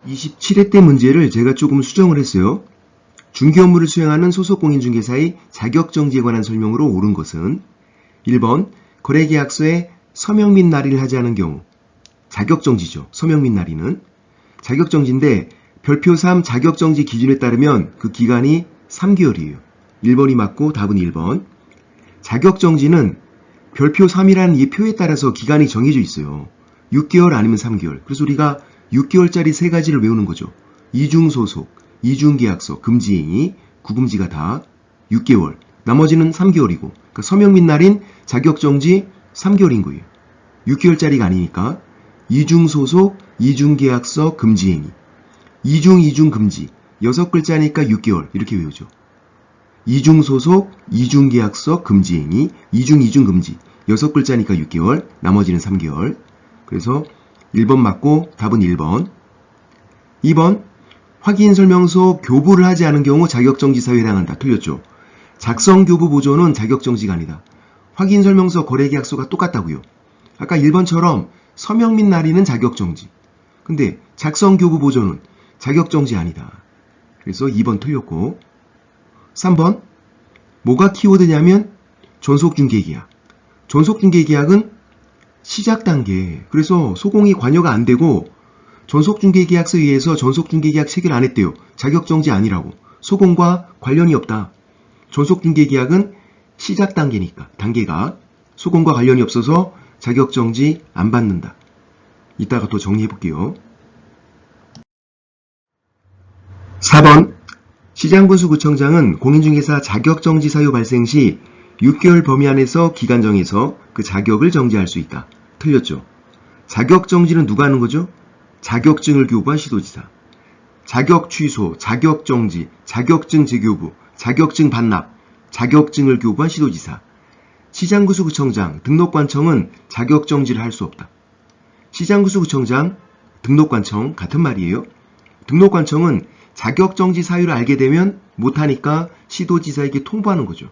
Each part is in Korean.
27회 때 문제를 제가 조금 수정을 했어요. 중개 업무를 수행하는 소속 공인중개사의 자격정지에 관한 설명으로 옳은 것은 1번 거래계약서에 서명 및 날인을 하지 않은 경우 자격정지죠. 서명 및 날인은 자격정지인데 별표 3 자격정지 기준에 따르면 그 기간이 3개월이에요. 1번이 맞고 답은 1번. 자격정지는 별표 3이라는 이 표에 따라서 기간이 정해져 있어요. 6개월 아니면 3개월. 그래서 우리가 6개월짜리 세 가지를 외우는 거죠. 이중소속, 이중계약서, 금지행위, 구금지가 다 6개월. 나머지는 3개월이고. 그러니까 서명 및 날인, 자격정지 3개월인 거예요. 6개월짜리가 아니니까. 이중소속, 이중계약서, 금지행위. 이중금지. 6글자니까 6개월. 이렇게 외우죠. 이중소속, 이중계약서, 금지행위, 이중금지. 6글자니까 6개월, 나머지는 3개월. 그래서 1번 맞고 답은 1번. 2번 확인설명서 교부를 하지 않은 경우 자격정지 사유에 해당한다. 틀렸죠. 작성교부 보조는 자격정지가 아니다. 확인설명서 거래계약서가 똑같다고요. 아까 1번처럼 서명 및 날인은 자격정지. 근데 작성교부 보조는 자격정지 아니다. 그래서 2번 틀렸고 3번 뭐가 키워드냐면 존속중개계약. 존속중개계약은 시작 단계. 그래서 소공이 관여가 안 되고 존속중개계약서에 의해서 존속중개계약 체결 안 했대요. 자격정지 아니라고. 소공과 관련이 없다. 존속중개계약은 시작 단계니까. 단계가 소공과 관련이 없어서 자격정지 안 받는다. 이따가 또 정리해 볼게요. 4번 시장군수구청장은 공인중개사 자격정지 사유 발생 시 6개월 범위 안에서 기간 정해서 그 자격을 정지할 수 있다. 틀렸죠. 자격정지는 누가 하는 거죠? 자격증을 교부한 시도지사. 자격 취소, 자격정지, 자격증 재교부, 자격증 반납, 자격증을 교부한 시도지사. 시장구수구청장, 등록관청은 자격정지를 할 수 없다. 시장구수구청장, 등록관청 같은 말이에요. 등록관청은 자격정지 사유를 알게 되면 못하니까 시도지사에게 통보하는 거죠.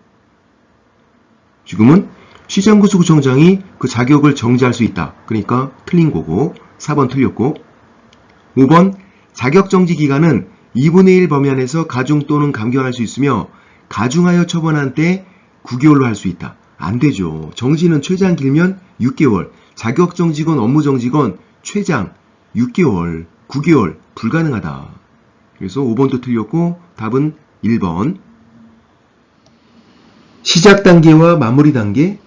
지금은 시장구수구청장이 그 자격을 정지할 수 있다. 그러니까 틀린 거고 4번 틀렸고 5번 자격정지 기간은 2분의 1 범위 안에서 가중 또는 감경할 수 있으며 가중하여 처분한 때 9개월로 할 수 있다. 안 되죠. 정지는 최장 길면 6개월, 자격정지건 업무정지건 최장 6개월, 9개월 불가능하다. 그래서 5번도 틀렸고 답은 1번. 시작 단계와 마무리 단계.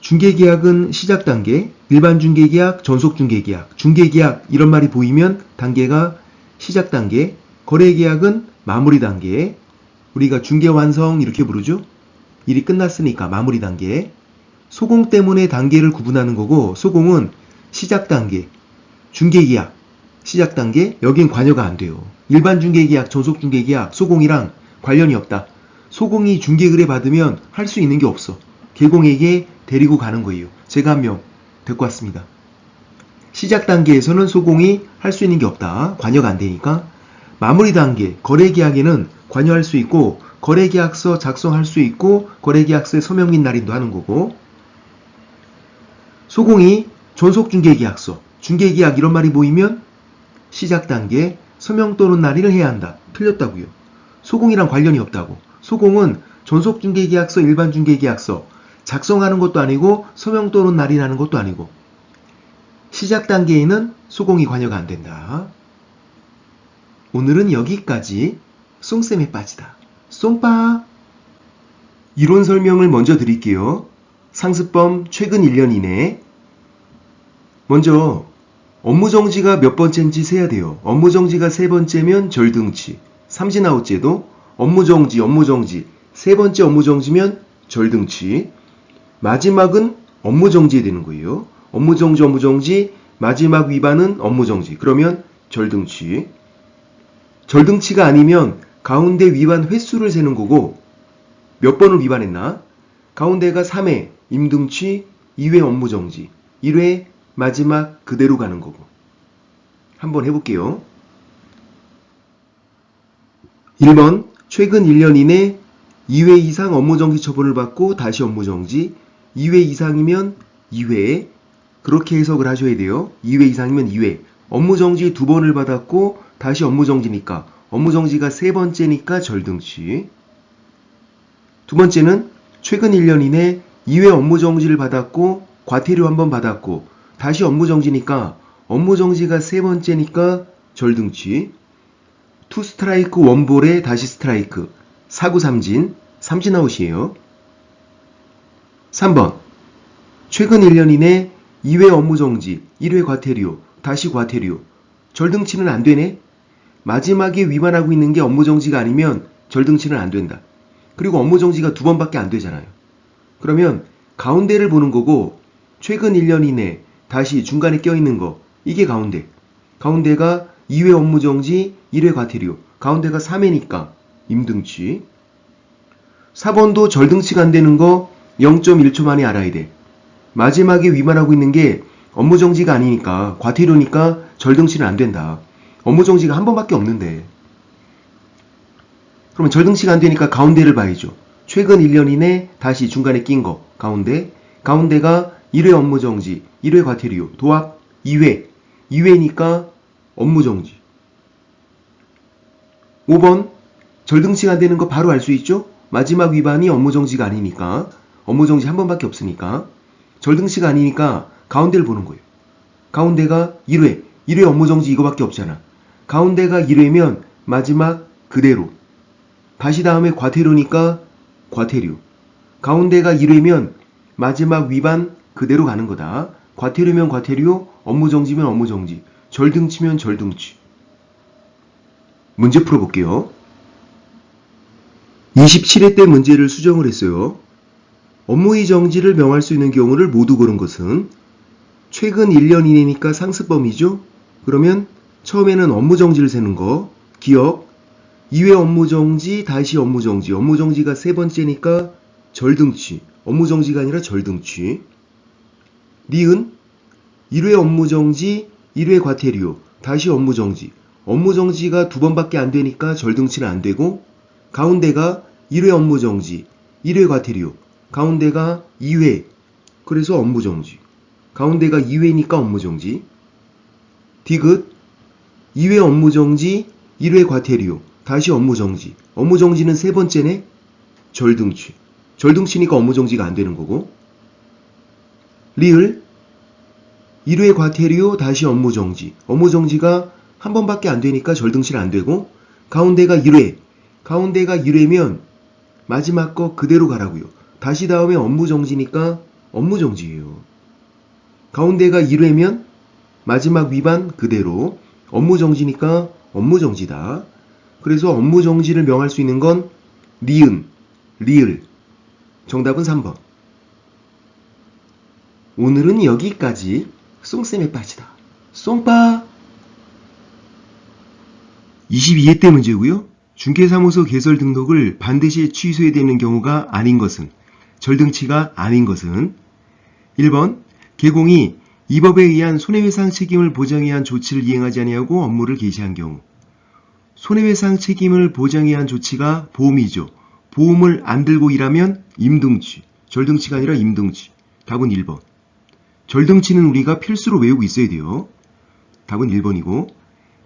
중개계약은 시작 단계, 일반 중개계약, 전속 중개계약, 중개계약 이런 말이 보이면 단계가 시작 단계, 거래계약은 마무리 단계. 우리가 중개완성 이렇게 부르죠. 일이 끝났으니까 마무리 단계. 소공 때문에 단계를 구분하는 거고 소공은 시작 단계, 중개계약, 시작 단계, 여긴 관여가 안 돼요. 일반 중개계약, 전속 중개계약, 소공이랑 관련이 없다. 소공이 중개의뢰 받으면 할 수 있는 게 없어. 개공에게 데리고 가는 거예요. 제가 한 명 데리고 왔습니다. 시작 단계에서는 소공이 할 수 있는 게 없다. 관여가 안 되니까. 마무리 단계, 거래계약에는 관여할 수 있고 거래계약서 작성할 수 있고 거래계약서에 서명 및 날인도 하는 거고 소공이 존속중개계약서, 중개계약 이런 말이 보이면 시작 단계, 서명 또는 날인을 해야 한다. 틀렸다고요. 소공이랑 관련이 없다고. 소공은 존속중개계약서, 일반중개계약서 작성하는 것도 아니고 서명 또는 날인하는 것도 아니고 시작 단계에는 소공이 관여가 안 된다. 오늘은 여기까지. 쏭쌤에 빠지다. 쏭빠. 이론 설명을 먼저 드릴게요. 상습범 최근 1년 이내. 먼저 업무정지가 몇 번째인지 세야 돼요. 업무정지가 세 번째면 절등치. 삼진아웃제도 업무정지. 세 번째 업무정지면 절등치. 마지막은 업무정지에 되는 거예요. 업무정지, 마지막 위반은 업무정지. 그러면 절등치. 절등치가 아니면 가운데 위반 횟수를 세는 거고 몇 번을 위반했나? 가운데가 3회 임등치, 2회 업무정지, 1회 마지막 그대로 가는 거고. 한번 해볼게요. 1번 최근 1년 이내 2회 이상 업무정지 처분을 받고 다시 업무정지, 2회 이상이면 2회 그렇게 해석을 하셔야 돼요. 2회 이상이면 2회 업무정지 2번을 받았고 다시 업무정지니까 업무정지가 3번째니까 절등치. 두 번째는 최근 1년 이내 2회 업무정지를 받았고 과태료 1번 받았고 다시 업무정지니까 업무정지가 3번째니까 절등치. 투 스트라이크 원볼에 다시 스트라이크. 사구 삼진, 삼진아웃이에요. 3번 최근 1년 이내 2회 업무정지, 1회 과태료, 다시 과태료. 절등치는 안 되네. 마지막에 위반하고 있는 게 업무정지가 아니면 절등치는 안 된다. 그리고 업무정지가 2번밖에 안 되잖아요. 그러면 가운데를 보는 거고 최근 1년 이내 다시 중간에 껴있는 거 이게 가운데. 가운데가 2회 업무정지, 1회 과태료. 가운데가 3회니까 임등치. 4번도 절등치가 안 되는 거 0.1초 만에 알아야 돼. 마지막에 위반하고 있는 게 업무정지가 아니니까 과태료니까 절등치는 안 된다. 업무정지가 1번밖에 없는데. 그러면 절등치가 안 되니까 가운데를 봐야죠. 최근 1년 이내 다시 중간에 낀 거 가운데. 가운데가 1회 업무정지, 1회 과태료, 도합 2회. 2회니까 업무정지. 5번 절등치가 안 되는 거 바로 알 수 있죠? 마지막 위반이 업무정지가 아니니까. 업무정지 1번밖에 없으니까. 절등치가 아니니까 가운데를 보는 거예요. 가운데가 1회. 1회 업무정지 이거밖에 없잖아. 가운데가 1회면 마지막 그대로. 다시 다음에 과태료니까 과태료. 가운데가 1회면 마지막 위반 그대로 가는 거다. 과태료면 과태료, 업무정지면 업무정지, 절등치면 절등치. 문제 풀어볼게요. 27회 때 문제를 수정을 했어요. 업무의 정지를 명할 수 있는 경우를 모두 고른 것은 최근 1년 이내니까 상습범위죠. 그러면 처음에는 업무정지를 세는 거, 기억, 2회 업무정지, 다시 업무정지, 업무정지가 3번째니까 절등치, 업무정지가 아니라 절등치. 니은, 1회 업무정지, 1회 과태료, 다시 업무정지, 업무정지가 2번밖에 안 되니까 절등치는 안 되고, 가운데가 1회 업무정지, 1회 과태료, 가운데가 2회, 그래서 업무정지. 가운데가 2회니까 업무정지. 디귿 2회 업무정지, 1회 과태료, 다시 업무정지. 업무정지는 3번째네. 절등치. 절등치니까 업무정지가 안 되는 거고. 리을 1회 과태료, 다시 업무정지. 업무정지가 1번밖에 안 되니까 절등치는 안 되고. 가운데가 1회. 가운데가 1회면 마지막 거 그대로 가라고요. 다시 다음에 업무정지니까 업무정지예요. 가운데가 1회면 마지막 위반 그대로. 업무정지니까 업무정지다. 그래서 업무정지를 명할 수 있는 건 니은, 리을. 정답은 3번. 오늘은 여기까지. 쏭쌤에 빠지다. 쏭빠. 22회 때 문제고요. 중개사무소 개설 등록을 반드시 취소해야 되는 경우가 아닌 것은, 절등치가 아닌 것은 1번 개공이 이 법에 의한 손해배상 책임을 보장해야 한 조치를 이행하지 아니하고 업무를 개시한 경우. 손해배상 책임을 보장해야 한 조치가 보험이죠. 보험을 안 들고 일하면 임등치. 절등치가 아니라 임등치. 답은 1번. 절등치는 우리가 필수로 외우고 있어야 돼요. 답은 1번이고.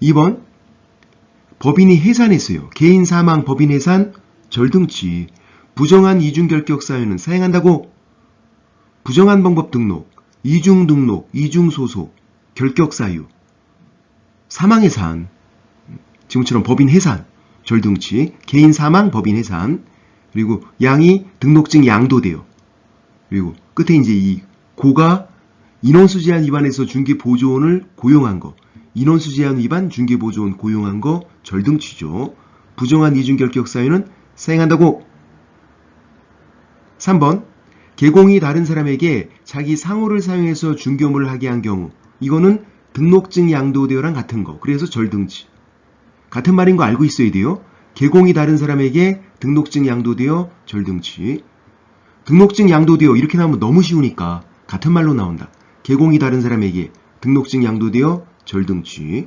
2번 법인이 해산했어요. 개인 사망, 법인 해산, 절등치. 부정한 이중결격 사유는 사행한다고. 부정한 방법 등록, 이중 등록, 이중 소속, 결격 사유, 사망 해산. 지금처럼 법인 해산, 절등치, 개인 사망, 법인 해산. 그리고 양이 등록증 양도돼요. 그리고 끝에 이제 이 고가 인원수 제한 위반해서 중개보조원을 고용한 거. 인원수 제한 위반, 중개보조원 고용한 거 절등치죠. 부정한 이중결격 사유는 사행한다고. 3번 개공이 다른 사람에게 자기 상호를 사용해서 중개 업무를 하게 한 경우. 이거는 등록증 양도되어랑 같은 거. 그래서 절등치. 같은 말인 거 알고 있어야 돼요. 개공이 다른 사람에게 등록증 양도되어 절등치. 등록증 양도되어 이렇게 나오면 너무 쉬우니까 같은 말로 나온다. 개공이 다른 사람에게 등록증 양도되어 절등치.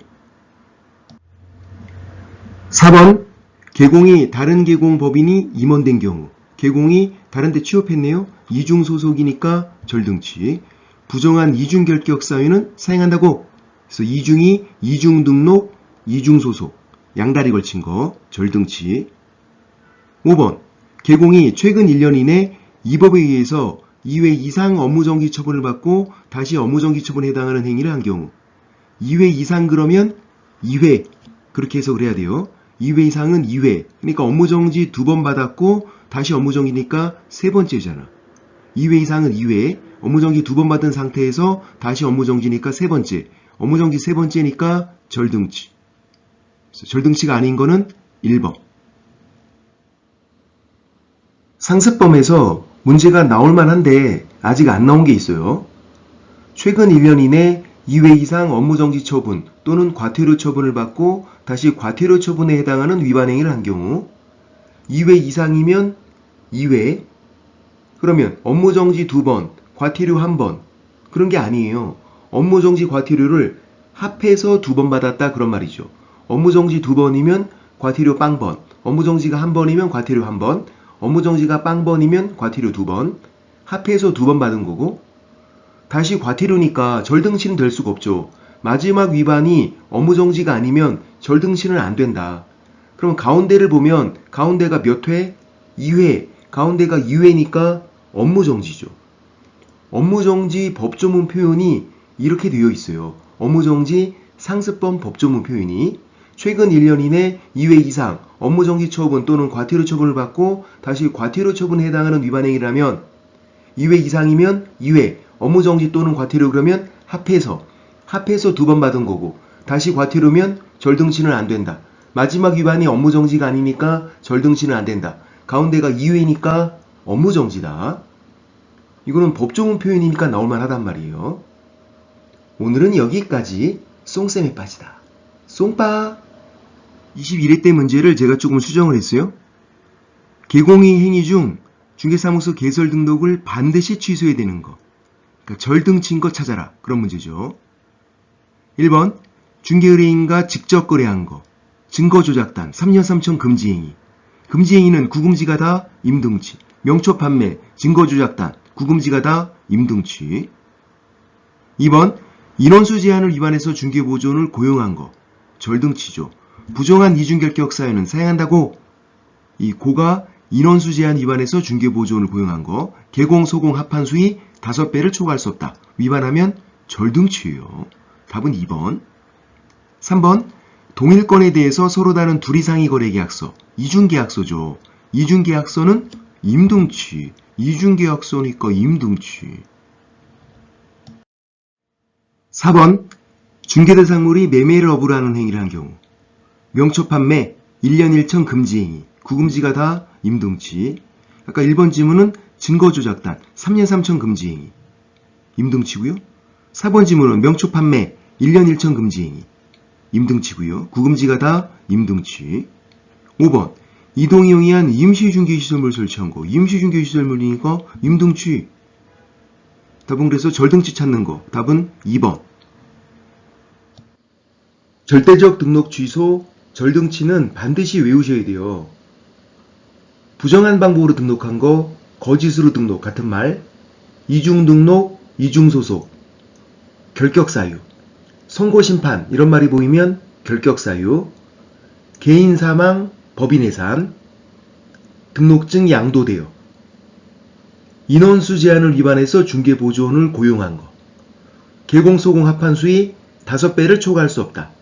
4번 개공이 다른 개공 법인이 임원된 경우. 개공이 다른 데 취업했네요. 이중 소속이니까 절등치. 부정한 이중 결격 사유는 사행한다고. 그래서 이중이 이중 등록, 이중 소속, 양다리 걸친 거, 절등치. 5번, 개공이 최근 1년 이내 이 법에 의해서 2회 이상 업무정지 처분을 받고 다시 업무정지 처분에 해당하는 행위를 한 경우. 2회 이상 그러면 2회 그렇게 해석을 해야 돼요. 2회 이상은 2회. 그러니까 업무정지 2번 받았고 다시 업무정지니까 세 번째잖아. 2회 이상은 2회. 업무정지 2번 받은 상태에서 다시 업무정지니까 세 번째. 업무정지 세 번째니까 절등치. 절등치가 아닌 거는 1번. 상습범에서 문제가 나올 만한데 아직 안 나온 게 있어요. 최근 1년 이내 2회 이상 업무정지 처분 또는 과태료 처분을 받고 다시 과태료 처분에 해당하는 위반 행위를 한 경우 2회 이상이면 2회 그러면 업무정지 2번, 과태료 1번 그런 게 아니에요. 업무정지 과태료를 합해서 2번 받았다 그런 말이죠. 업무정지 2번이면 과태료 빵번, 업무정지가 1번이면 과태료 1번, 업무정지가 빵번이면 과태료 2번, 합해서 2번 받은 거고 다시 과태료니까 절등치는 될 수가 없죠. 마지막 위반이 업무정지가 아니면 절등치는 안 된다. 그럼 가운데를 보면 가운데가 몇 회? 2회. 가운데가 2회니까 업무정지죠. 업무정지 법조문 표현이 이렇게 되어 있어요. 업무정지 상습범 법조문 표현이 최근 1년 이내 2회 이상 업무정지 처분 또는 과태료 처분을 받고 다시 과태료 처분에 해당하는 위반 행위라면 2회 이상이면 2회 업무정지 또는 과태료 그러면 합해서 2번 받은 거고 다시 과태료면 절등치는 안 된다. 마지막 위반이 업무정지가 아니니까 절등치는 안 된다. 가운데가 2회니까 업무정지다. 이거는 법조문 표현이니까 나올만 하단 말이에요. 오늘은 여기까지. 쏭쌤에 빠지다. 쏭빠. 21회 때 문제를 제가 조금 수정을 했어요. 개공의 행위 중 중개사무소 개설 등록을 반드시 취소해야 되는 거. 그러니까 절등치인 거 찾아라. 그런 문제죠. 1번 중개의뢰인과 직접 거래한 거. 증거조작단 3년 3천 금지행위. 금지행위는 구금지가 다 임등치. 명초 판매, 증거조작단, 구금지가 다 임등치. 2번 인원수 제한을 위반해서 중개보조원을 고용한 거. 절등치죠. 부정한 이중결격 사유는 사용한다고. 이 고가 인원수 제한 위반해서 중개보조원을 고용한 거. 개공, 소공, 합한 수위 5배를 초과할 수 없다. 위반하면 절등치예요. 답은 2번. 3번 동일건에 대해서 서로 다른 둘 이상의 거래계약서. 이중계약서죠. 이중계약서는 임등치. 이중계약서니까 임등치. 4번 중개대상물이 매매를 업으로 하는 행위를 한 경우 명초판매 1년 1천 금지행위. 구금지가 다 임등치. 아까 1번 지문은 증거조작단 3년 3천 금지행위. 임등치고요. 4번 지문은 명초판매 1년 1천 금지행위. 임등치고요. 구금지가 다 임등치. 5번 이동이 용이한 임시중개시설물 설치한 거. 임시중개시설물이니까 임등치. 답은 그래서 절등치 찾는 거. 답은 2번. 절대적 등록 취소, 절등치는 반드시 외우셔야 돼요. 부정한 방법으로 등록한 거, 거짓으로 등록 같은 말, 이중 등록, 이중 소속, 결격 사유, 선고 심판 이런 말이 보이면 결격 사유, 개인 사망, 법인 해산, 등록증 양도되어, 인원수 제한을 위반해서 중개보조원을 고용한 거, 개공, 소공 합한 수위 5배를 초과할 수 없다.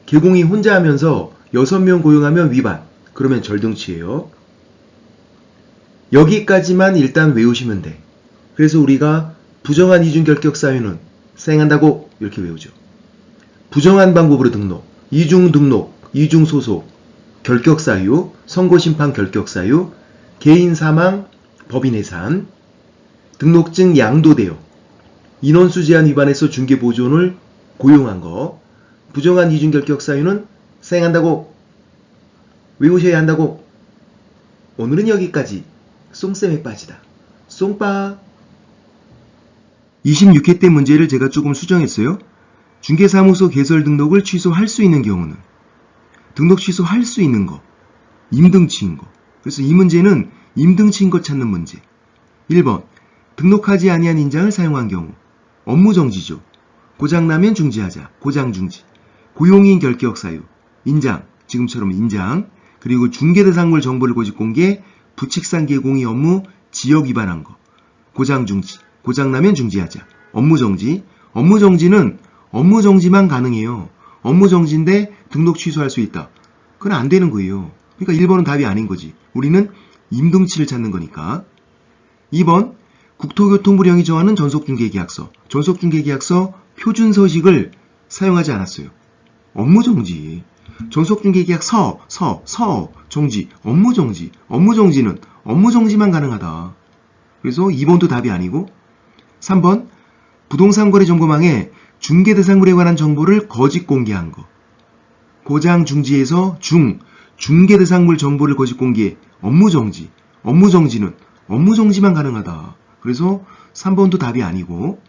개공이 혼자 하면서 6명 고용하면 위반. 그러면 절등치예요. 여기까지만 일단 외우시면 돼. 그래서 우리가 부정한 이중결격 사유는 사용한다고 이렇게 외우죠. 부정한 방법으로 등록, 이중 등록, 이중 소속, 결격 사유, 선고 심판 결격 사유, 개인 사망, 법인 해산, 등록증 양도되어, 인원수 제한 위반해서 중개보조원을 고용한 거, 부정한 이중결격 사유는 사용한다고 외우셔야 한다고. 오늘은 여기까지. 쏭쌤에 빠지다. 쏭빠. 26회 때 문제를 제가 조금 수정했어요. 중개사무소 개설 등록을 취소할 수 있는 경우는 등록 취소할 수 있는 거. 임등치인 거. 그래서 이 문제는 임등치인 거 찾는 문제. 1번 등록하지 아니한 인장을 사용한 경우 업무정지죠. 고장나면 중지하자. 고장중지. 고용인 결격 사유. 인장. 지금처럼 인장. 그리고 중개대상물 정보를 고집공개, 부칙상 개공의 업무 지역 위반한 거. 고장중지. 고장나면 중지하자. 업무정지. 업무정지는 업무정지만 가능해요. 업무정지인데 등록 취소할 수 있다. 그건 안 되는 거예요. 그러니까 1번은 답이 아닌 거지. 우리는 임등치를 찾는 거니까. 2번 국토교통부령이 정하는 전속중개계약서. 전속중개계약서 표준서식을 사용하지 않았어요. 업무정지. 전속중개계약서, 정지, 업무정지. 업무정지는 업무정지만 가능하다. 그래서 2번도 답이 아니고 3번 부동산거래정보망에 중개대상물에 관한 정보를 거짓 공개한 거. 고장중지에서 중개대상물 정보를 거짓 공개, 업무정지. 업무정지는 업무정지만 가능하다. 그래서 3번도 답이 아니고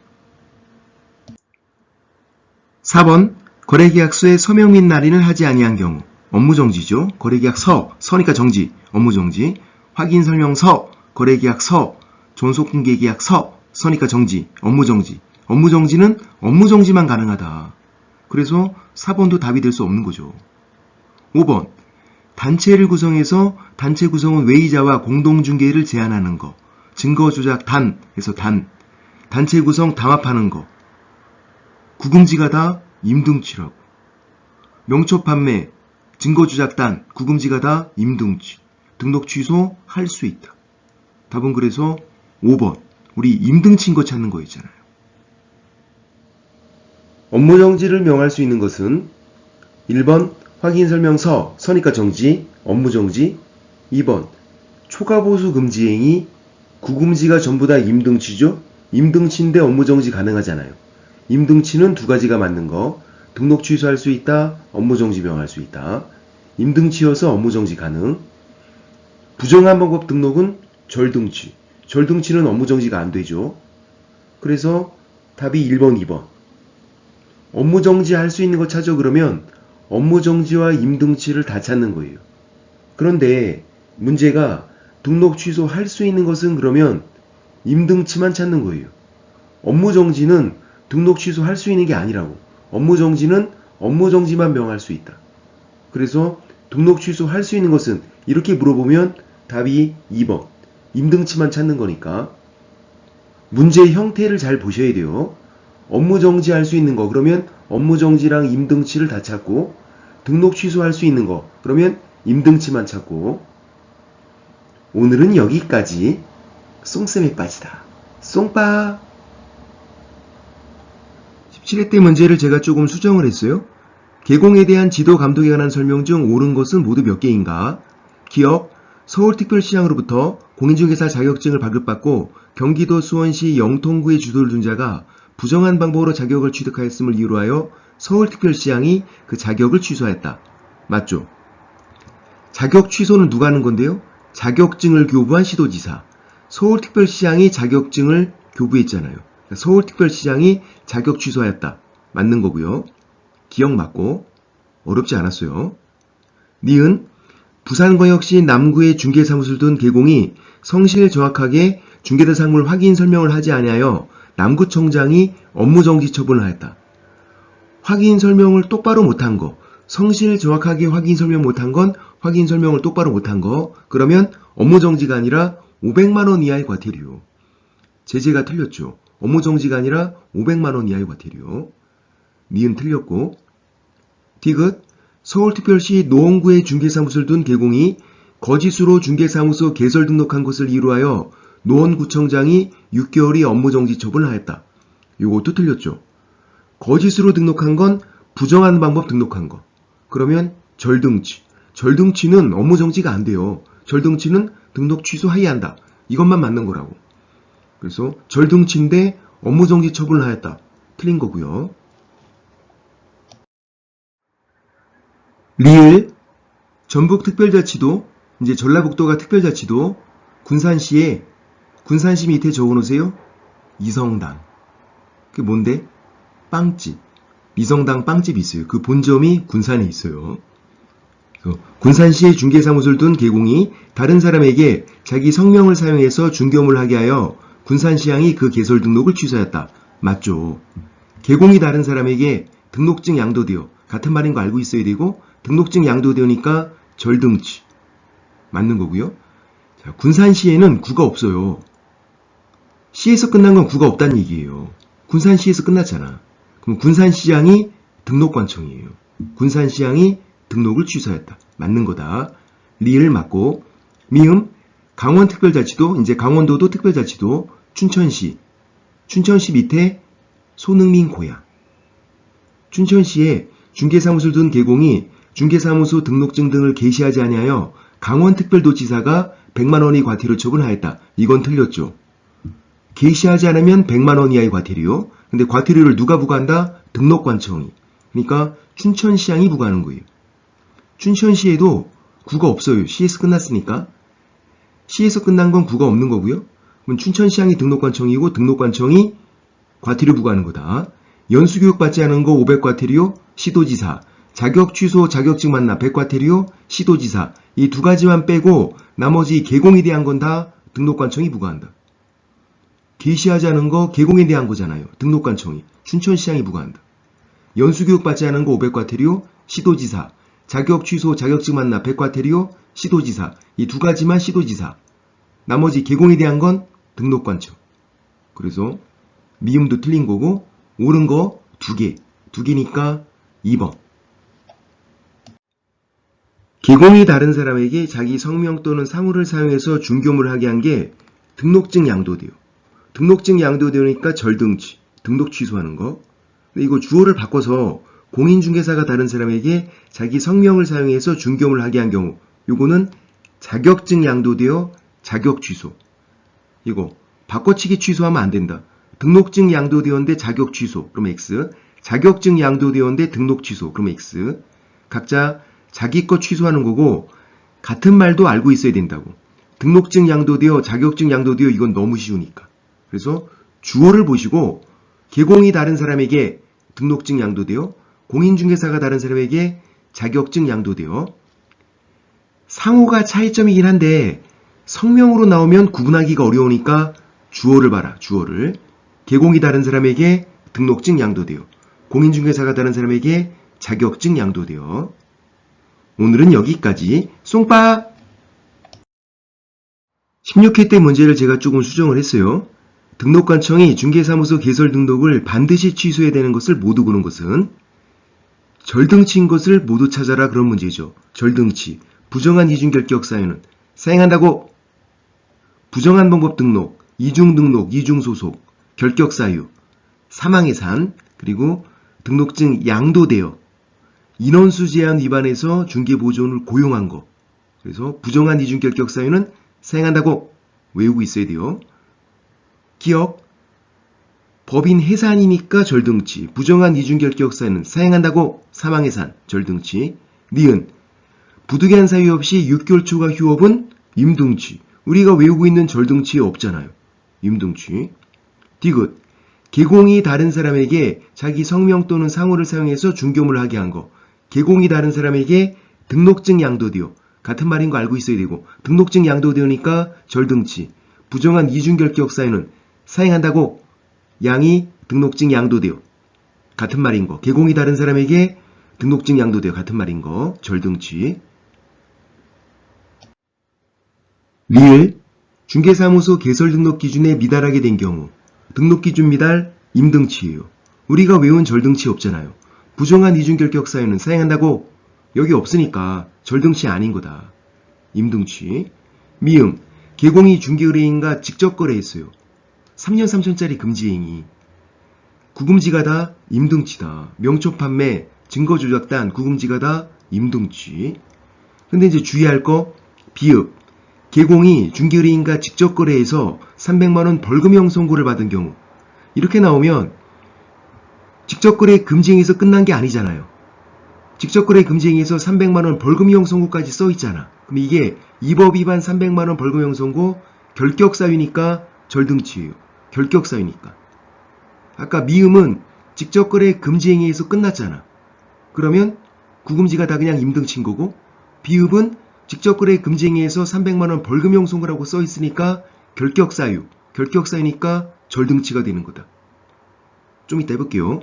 4번 거래계약서에 서명 및 날인을 하지 아니한 경우 업무정지죠. 거래계약 서니까 정지, 업무정지. 확인설명서, 거래계약서, 전속중개계약 서니까 정지, 업무정지. 업무정지는 업무정지만 가능하다. 그래서 4번도 답이 될 수 없는 거죠. 5번 단체를 구성해서 단체 구성원 외의자와 공동중개를 제한하는 거. 증거조작 단에서 단체 구성 담합하는 거. 구금지가 다 임등치라고. 명초 판매, 증거조작 단, 구금지가 다 임등치. 등록 취소할 수 있다. 답은 그래서 5번. 우리 임등치인 거 찾는 거 있잖아요. 업무정지를 명할 수 있는 것은 1번 확인설명서, 서니까 정지, 업무정지. 2번 초과보수 금지행위, 구금지가 전부 다 임등치죠. 임등치인데 업무정지 가능하잖아요. 임등치는 두 가지가 맞는 거. 등록 취소할 수 있다, 업무정지 명할 수 있다. 임등치여서 업무정지 가능. 부정한 방법 등록은 절등치. 절등치는 업무정지가 안 되죠. 그래서 답이 1번, 2번. 업무정지 할 수 있는 거 찾아 그러면 업무정지와 임등치를 다 찾는 거예요. 그런데 문제가 등록 취소할 수 있는 것은 그러면 임등치만 찾는 거예요. 업무정지는 등록 취소할 수 있는 게 아니라고. 업무정지는 업무정지만 명할 수 있다. 그래서 등록 취소할 수 있는 것은 이렇게 물어보면 답이 2번. 임등치만 찾는 거니까. 문제의 형태를 잘 보셔야 돼요. 업무정지 할 수 있는 거 그러면 업무정지랑 임등치를 다 찾고, 등록 취소할 수 있는 거 그러면 임등치만 찾고. 오늘은 여기까지. 쏭쌤에 빠지다. 쏭빠. 17회 때 문제를 제가 조금 수정을 했어요. 개공에 대한 지도 감독에 관한 설명 중 옳은 것은 모두 몇 개인가? 기억, 서울특별시장으로부터 공인중개사 자격증을 발급받고 경기도 수원시 영통구에 주소를 둔 자가 부정한 방법으로 자격을 취득하였음을 이유로 하여 서울특별시장이 그 자격을 취소하였다. 맞죠? 자격 취소는 누가 하는 건데요? 자격증을 교부한 시도지사. 서울특별시장이 자격증을 교부했잖아요. 서울특별시장이 자격 취소하였다. 맞는 거고요. 기억 맞고. 어렵지 않았어요. 니은 부산광역시 남구의 중개사무소를 둔 개공이 성실 정확하게 중개대상물 확인 설명을 하지 아니하여 남구청장이 업무정지 처분을 하였다. 확인 설명을 똑바로 못한 거, 성실 정확하게 확인 설명 못한 건 확인 설명을 똑바로 못한 거, 그러면 업무정지가 아니라 500만원 이하의 과태료. 제재가 틀렸죠. 업무정지가 아니라 500만원 이하의 과태료. 니은 틀렸고. 디귿 서울특별시 노원구의 중개사무소를 둔 개공이 거짓으로 중개사무소 개설 등록한 것을 이유로 하여 노원구청장이 6개월의 업무정지 처분을 하였다. 요것도 틀렸죠. 거짓으로 등록한 건 부정한 방법 등록한 거. 그러면 절등치. 절등치는 업무정지가 안 돼요. 절등치는 등록 취소해야 한다. 이것만 맞는 거라고. 그래서 절등치인데 업무정지 처분을 하였다. 틀린 거고요. 리을 전북특별자치도, 이제 전라북도가 특별자치도, 군산시에 군산시 밑에 적어놓으세요. 이성당. 그게 뭔데? 빵집. 이성당 빵집이 있어요. 그 본점이 군산에 있어요. 군산시의 중개사무소를 둔 개공이 다른 사람에게 자기 성명을 사용해서 중개업무를 하게 하여 군산시장이 그 개설 등록을 취소하였다. 맞죠? 계공이 다른 사람에게 등록증 양도되어. 같은 말인 거 알고 있어야 되고 등록증 양도되니까 절등치. 맞는 거고요. 자, 군산시에는 구가 없어요. 시에서 끝난 건 구가 없다는 얘기예요. 군산시에서 끝났잖아. 그럼 군산시장이 등록관청이에요. 군산시장이 등록을 취소했다. 맞는 거다. 리을 맞고. 미음 강원특별자치도, 이제 강원도도 특별자치도, 춘천시. 춘천시 밑에 손흥민 고향. 춘천시에 중개사무소를 둔 계공이 중개사무소 등록증 등을 게시하지 아니하여 강원특별도지사가 100만 원의 과태료 처분하였다. 이건 틀렸죠. 게시하지 않으면 100만 원 이하의 과태료. 근데 과태료를 누가 부과한다? 등록관청이. 그러니까 춘천시장이 부과하는 거예요. 춘천시에도 구가 없어요. 시에서 끝났으니까. 시에서 끝난 건 구가 없는 거고요. 그럼 춘천시장이 등록관청이고 등록관청이 과태료 부과하는 거다. 연수교육 받지 않은 거 500과태료 시도지사. 자격 취소 자격증 만나 100과태료 시도지사. 이 두 가지만 빼고 나머지 계공에 대한 건 다 등록관청이 부과한다. 게시하지 않은 거 계공에 대한 거잖아요. 등록관청이. 춘천시장이 부과한다. 연수교육 받지 않은 거 500과태료 시도지사. 자격 취소 자격증 만나 100과태료 시도지사. 이 두 가지만 시도지사. 나머지 계공에 대한 건 등록관청. 그래서 미음도 틀린 거고 옳은 거 두 개. 두 개니까 2번. 계공이 다른 사람에게 자기 성명 또는 상호를 사용해서 중개업무를 하게 한 게 등록증 양도돼요. 등록증 양도되니까 절등치. 등록 취소하는 거. 근데 이거 주어를 바꿔서 공인중개사가 다른 사람에게 자기 성명을 사용해서 중개업무를 하게 한 경우 요거는 자격증 양도되어 자격 취소. 이거 바꿔치기 취소하면 안 된다. 등록증 양도되었는데 자격 취소. 그럼 X. 자격증 양도되었는데 등록 취소. 그럼 X. 각자 자기 것 취소하는 거고 같은 말도 알고 있어야 된다고. 등록증 양도되어 자격증 양도되어 이건 너무 쉬우니까. 그래서 주어를 보시고 계공이 다른 사람에게 등록증 양도되어 공인중개사가 다른 사람에게 자격증 양도되어 상호가 차이점이긴 한데 성명으로 나오면 구분하기가 어려우니까 주어를 봐라. 주어를. 계공이 다른 사람에게 등록증 양도되어 공인중개사가 다른 사람에게 자격증 양도되어. 오늘은 여기까지. 쏭빠! 16회 때 문제를 제가 조금 수정을 했어요. 등록관청이 중개사무소 개설 등록을 반드시 취소해야 되는 것을 모두 고른 것은 절등치인 것을 모두 찾아라 그런 문제죠. 절등치. 부정한 이중결격 사유는 사행한다고. 부정한 방법 등록, 이중 등록, 이중 소속, 결격 사유, 사망의 산, 그리고 등록증 양도되어 인원수 제한 위반해서 중개보조원을 고용한 거. 그래서 부정한 이중결격 사유는 사행한다고 외우고 있어야 돼요. 기억. 법인 해산이니까 절등치. 부정한 이중결격 사유는 사행한다고 사망의 산, 절등치. 니은. 부득이한 사유 없이 6개월 초과 휴업은 임등치. 우리가 외우고 있는 절등치에 없잖아요. 임등치. 디귿. 계공이 다른 사람에게 자기 성명 또는 상호를 사용해서 중개업무를 하게 한 거. 계공이 다른 사람에게 등록증 양도되어. 같은 말인 거 알고 있어야 되고 등록증 양도되니까 절등치. 부정한 이중결격 사유는 사행한다고 양이 등록증 양도되어. 같은 말인 거. 계공이 다른 사람에게 등록증 양도되어. 같은 말인 거. 절등치. 리을. 중개사무소 개설 등록 기준에 미달하게 된 경우 등록 기준 미달 임등치예요. 우리가 외운 절등치 없잖아요. 부정한 이중결격 사유는 사행한다고 여기 없으니까 절등치 아닌 거다. 임등치. 미음. 계공이 중개의뢰인과 직접 거래했어요. 3년 3천짜리 금지행위. 구금지가 다 임등치다. 명초 판매, 증거 조작단, 구금지가 다 임등치. 근데 이제 주의할 거 비읍. 계공이 중개의뢰인과 직접 거래해서 300만원 벌금형 선고를 받은 경우 이렇게 나오면 직접거래 금지행위에서 끝난 게 아니잖아요. 직접거래 금지행위에서 300만원 벌금형 선고까지 써있잖아. 그럼 이게 이법 위반 300만원 벌금형 선고 결격사유니까 절등치예요. 결격사유니까. 아까 미음은 직접거래 금지행위에서 끝났잖아. 그러면 구금지가 다 그냥 임등치인 거고 비읍은 직접거래 금지행위에서 300만원 벌금형 선고라고 써있으니까 결격사유. 결격사유니까 절등치가 되는 거다. 좀 이따 해볼게요.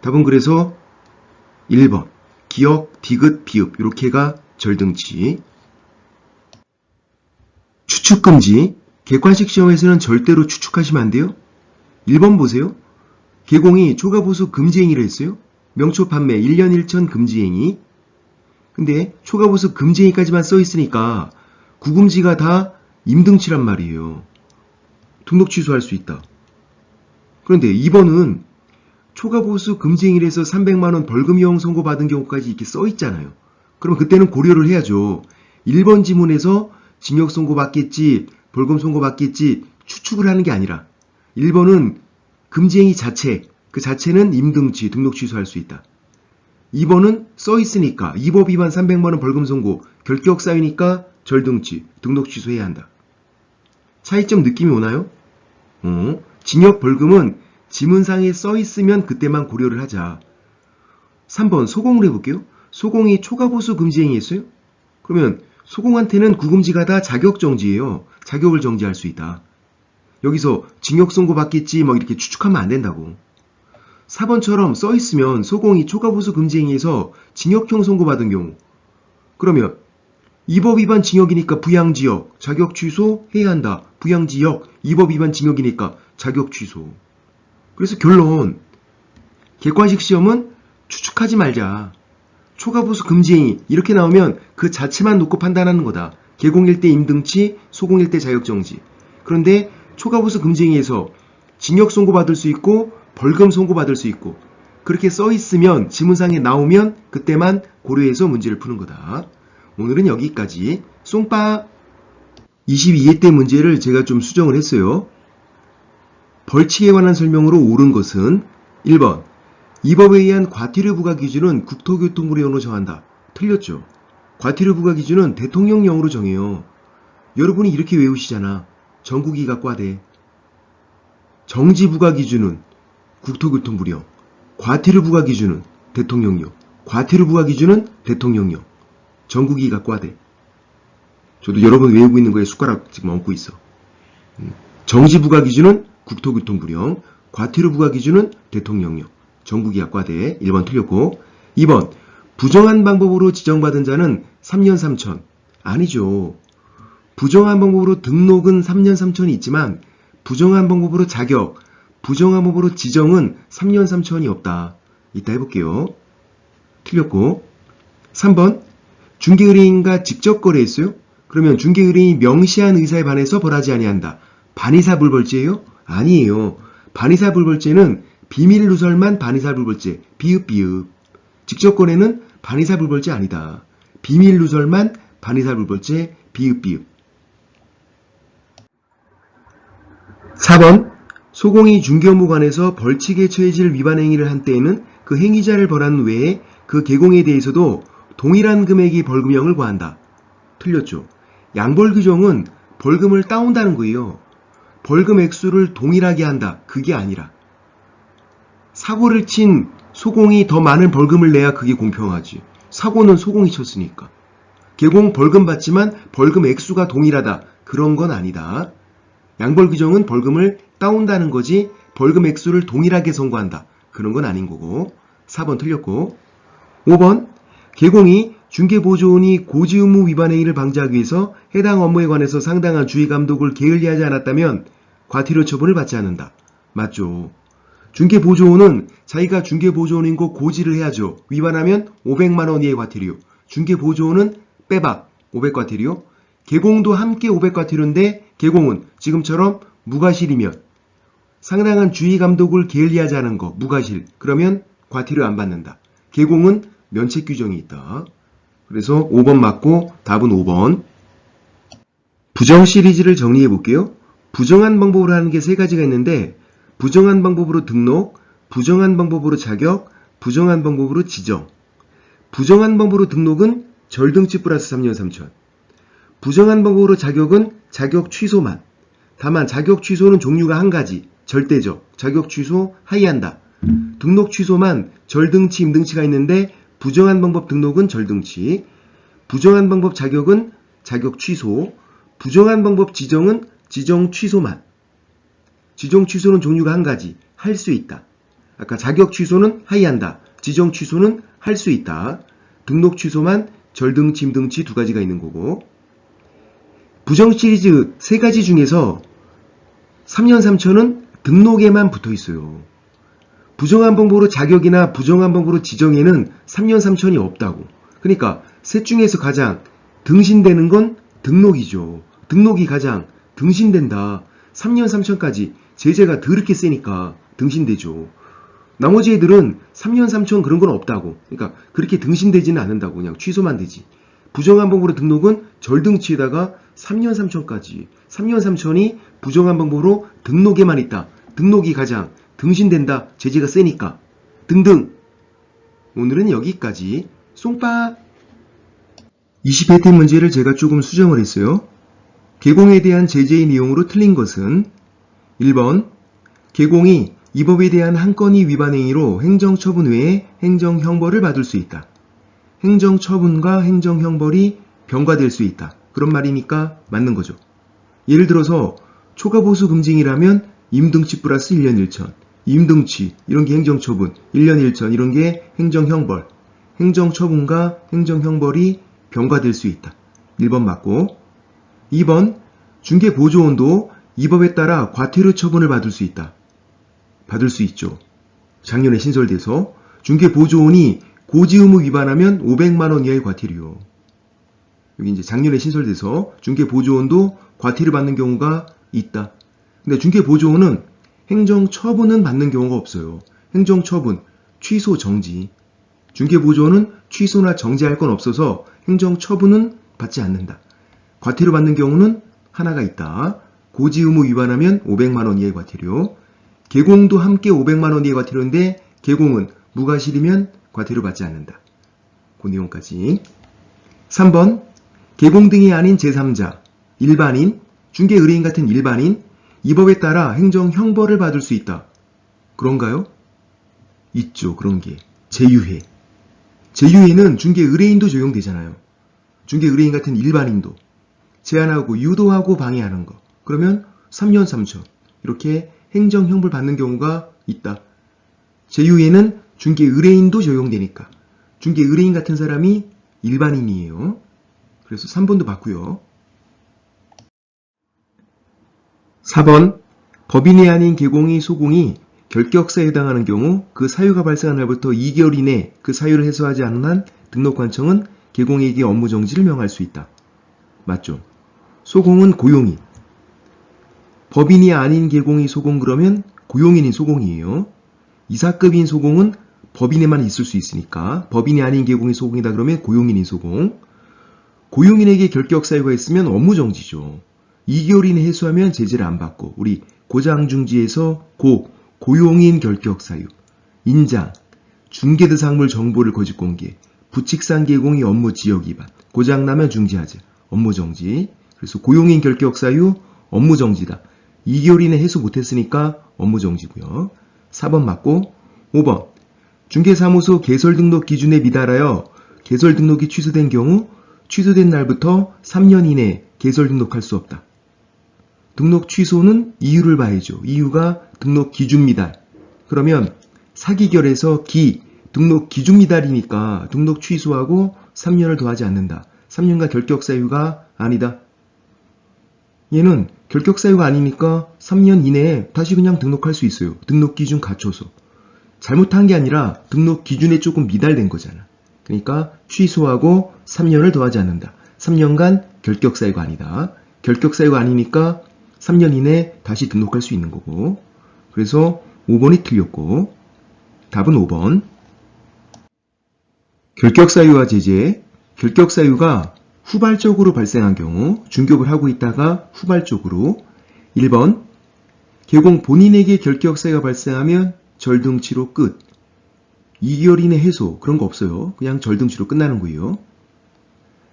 답은 그래서 1번 기역, 디귿, 비읍 이렇게가 절등치. 추측금지. 객관식 시험에서는 절대로 추측하시면 안 돼요. 1번 보세요. 개공이 초과보수 금지행위를 했어요. 명초 판매 1년 1천 금지행위. 근데 초과보수 금지행위까지만 써있으니까 구금지가 다 임등치란 말이에요. 등록 취소할 수 있다. 그런데 2번은 초과보수 금지행위를 해서 300만원 벌금형 선고받은 경우까지 이렇게 써있잖아요. 그러면 그때는 고려를 해야죠. 1번 지문에서 징역 선고받겠지, 벌금 선고받겠지 추측을 하는 게 아니라 1번은 금지행위 자체, 그 자체는 임등치, 등록 취소할 수 있다. 2번은 써있으니까 위법 위반 300만원 벌금 선고, 결격 사유니까 절등치, 등록 취소해야 한다. 차이점 느낌이 오나요? 징역 벌금은 지문상에 써있으면 그때만 고려를 하자. 3번 소공을 해볼게요. 소공이 초과보수 금지행위 했어요? 그러면 소공한테는 구금지가 다 자격정지예요. 자격을 정지할 수 있다. 여기서 징역 선고 받겠지 이렇게 추측하면 안 된다고. 4번처럼 써있으면 소공이 초과보수 금지행위에서 징역형 선고받은 경우, 그러면 위법 위반 징역이니까 부양지역, 자격 취소 해야 한다. 부양지역, 위법 위반 징역이니까 자격 취소. 그래서 결론, 객관식 시험은 추측하지 말자. 초과보수 금지행위 이렇게 나오면 그 자체만 놓고 판단하는 거다. 개공일 때 임등치, 소공일 때 자격정지. 그런데 초과보수 금지행위에서 징역 선고받을 수 있고 벌금 선고받을 수 있고 그렇게 써있으면 지문상에 나오면 그때만 고려해서 문제를 푸는 거다. 오늘은 여기까지. 쏭빠. 22회 때 문제를 제가 좀 수정을 했어요. 벌칙에 관한 설명으로 옳은 것은 1번 이 법에 의한 과태료 부과 기준은 국토교통부령으로 정한다. 틀렸죠. 과태료 부과 기준은 대통령령으로 정해요. 여러분이 이렇게 외우시잖아. 전국이가 과대. 정지 부과 기준은 국토교통부령. 과태료 부과 기준은 대통령령. 과태료 부과 기준은 대통령령. 전국이가 과대. 저도 여러분 외우고 있는 거에 숟가락 지금 얹고 있어. 정지 부과 기준은 국토교통부령. 과태료 부과 기준은 대통령령. 전국이가 과대. 1번 틀렸고. 2번 부정한 방법으로 지정받은 자는 3년 3천. 아니죠. 부정한 방법으로 등록은 3년 3천이 있지만 부정한 방법으로 자격, 부정한 방법으로 지정은 3년 3천이 없다. 이따 해볼게요. 틀렸고. 3번 중개의뢰인과 직접 거래했어요? 그러면 중개의뢰인이 명시한 의사에 반해서 벌하지 아니한다. 반의사불벌죄예요? 아니에요. 반의사불벌죄는 비밀누설만 반의사불벌죄, 비읍. 직접 거래는 반의사불벌죄 아니다. 비밀누설만 반의사불벌죄, 비읍. 4번 소공이 중개업무관에서 벌칙에 처해질 위반 행위를 한 때에는 그 행위자를 벌하는 외에 그 개공에 대해서도 동일한 금액의 벌금형을 과한다. 틀렸죠. 양벌 규정은 벌금을 따온다는 거예요. 벌금 액수를 동일하게 한다. 그게 아니라 사고를 친 소공이 더 많은 벌금을 내야 그게 공평하지. 사고는 소공이 쳤으니까. 개공 벌금 받지만 벌금 액수가 동일하다. 그런 건 아니다. 양벌 규정은 벌금을 따온다는 거지 벌금 액수를 동일하게 선고한다. 그런 건 아닌 거고. 4번 틀렸고. 5번 개공이 중개보조원이 고지 의무 위반 행위를 방지하기 위해서 해당 업무에 관해서 상당한 주의 감독을 게을리하지 않았다면 과태료 처분을 받지 않는다. 맞죠. 중개보조원은 자기가 중개보조원인 거 고지를 해야죠. 위반하면 500만 원 이하의 과태료. 중개보조원은 빼박 500과태료. 개공도 함께 500과태료인데 개공은 지금처럼 무과실이면 상당한 주의 감독을 게을리하지 않은 거 무과실. 그러면 과태료 안 받는다. 개공은 면책 규정이 있다. 그래서 5번 맞고 답은 5번. 부정 시리즈를 정리해 볼게요. 부정한 방법으로 하는 게 세 가지가 있는데 부정한 방법으로 등록, 부정한 방법으로 자격, 부정한 방법으로 지정. 부정한 방법으로 등록은 절등치 플러스 3년 3천. 부정한 방법으로 자격은 자격 취소만. 다만 자격 취소는 종류가 한 가지. 절대적. 자격 취소 하이한다. 등록 취소만 절등치, 임등치가 있는데 부정한 방법 등록은 절등치. 부정한 방법 자격은 자격 취소. 부정한 방법 지정은 지정 취소만. 지정 취소는 종류가 한 가지. 할 수 있다. 아까 자격 취소는 하이한다. 지정 취소는 할 수 있다. 등록 취소만 절등치, 임등치 두 가지가 있는 거고. 부정 시리즈 세 가지 중에서 3년 3천은 등록에만 붙어 있어요. 부정한 방법으로 자격이나 부정한 방법으로 지정에는 3년 3천이 없다고. 그러니까 셋 중에서 가장 등신되는 건 등록이죠. 등록이 가장 등신된다. 3년 3천까지 제재가 더럽게 세니까 등신되죠. 나머지 애들은 3년 3천 그런 건 없다고. 그러니까 그렇게 등신되지는 않는다고. 그냥 취소만 되지. 부정한 방법으로 등록은 절등치에다가 3년 3천까지. 3년 3천이 부정한 방법으로 등록에만 있다. 등록이 가장 등신된다. 제재가 세니까. 등등. 오늘은 여기까지. 쏨빠. 20회 문제를 제가 조금 수정을 했어요. 개공에 대한 제재의 내용으로 틀린 것은 1번 개공이 이 법에 대한 한 건의 위반 행위로 행정처분 외에 행정형벌을 받을 수 있다. 행정처분과 행정형벌이 병과될 수 있다. 그런 말이니까 맞는 거죠. 예를 들어서 초과보수 금징이라면 임등치 플러스 1년 1천, 임등치 이런 게 행정처분, 1년 1천 이런 게 행정형벌, 행정처분과 행정형벌이 병과될 수 있다. 1번 맞고 2번 중개보조원도 이 법에 따라 과태료 처분을 받을 수 있다. 받을 수 있죠. 작년에 신설돼서 중개보조원이 고지의무 위반하면 500만 원 이하의 과태료. 여기 이제 작년에 신설돼서 중개보조원도 과태료 받는 경우가 있다. 근데 중개보조원은 행정처분은 받는 경우가 없어요. 행정처분, 취소, 정지. 중개보조원은 취소나 정지할 건 없어서 행정처분은 받지 않는다. 과태료 받는 경우는 하나가 있다. 고지의무 위반하면 500만 원 이하의 과태료. 개공도 함께 500만 원 이하의 과태료인데 개공은 무과실이면 과태료 받지 않는다. 그 내용까지. 3번 개공 등이 아닌 제3자, 일반인, 중개의뢰인 같은 일반인, 이 법에 따라 행정형벌을 받을 수 있다. 그런가요? 있죠. 그런 게. 제유해. 제유해는 중개의뢰인도 적용되잖아요. 중개의뢰인 같은 일반인도. 제한하고 유도하고 방해하는 거. 그러면 3년 3천. 이렇게 행정형벌 받는 경우가 있다. 제유에는 중개의뢰인도 적용되니까. 중개의뢰인 같은 사람이 일반인이에요. 그래서 3번도 맞고요. 4번 법인이 아닌 개공이 소공이 결격사에 해당하는 경우 그 사유가 발생한 날부터 2개월 이내 그 사유를 해소하지 않은 한 등록관청은 개공에게 업무정지를 명할 수 있다. 맞죠? 소공은 고용인. 법인이 아닌 개공이 소공 그러면 고용인이 소공이에요. 이사급인 소공은 법인에만 있을 수 있으니까 법인이 아닌 개공이 소공이다 그러면 고용인이 소공. 고용인에게 결격 사유가 있으면 업무정지죠. 2개월 이내 해소하면 제재를 안 받고 우리 고장중지에서 고용인 결격 사유, 인장, 중개대상물 정보를 거짓 공개, 부칙상 개공이 업무 지역 위반, 고장나면 중지하자, 업무정지. 그래서 고용인 결격 사유, 업무정지다. 2개월 이내 해소 못했으니까 업무정지고요. 4번 맞고 5번 중개사무소 개설등록 기준에 미달하여 개설등록이 취소된 경우 취소된 날부터 3년 이내 개설등록할 수 없다. 등록 취소는 이유를 봐야죠. 이유가 등록 기준 미달. 그러면 사기결에서 등록 기준 미달이니까 등록 취소하고 3년을 더하지 않는다. 3년간 결격 사유가 아니다. 얘는 결격 사유가 아니니까 3년 이내에 다시 그냥 등록할 수 있어요. 등록 기준 갖춰서. 잘못한 게 아니라 등록 기준에 조금 미달된 거잖아. 그러니까 취소하고 3년을 더하지 않는다. 3년간 결격 사유가 아니다. 결격 사유가 아니니까 3년 이내에 다시 등록할 수 있는 거고. 그래서 5번이 틀렸고 답은 5번. 결격 사유와 제재. 결격 사유가 후발적으로 발생한 경우 중개업을 하고 있다가 후발적으로 1번 개공 본인에게 결격 사유가 발생하면 절등치로 끝. 2개월 이내 해소 그런 거 없어요. 그냥 절등치로 끝나는 거예요.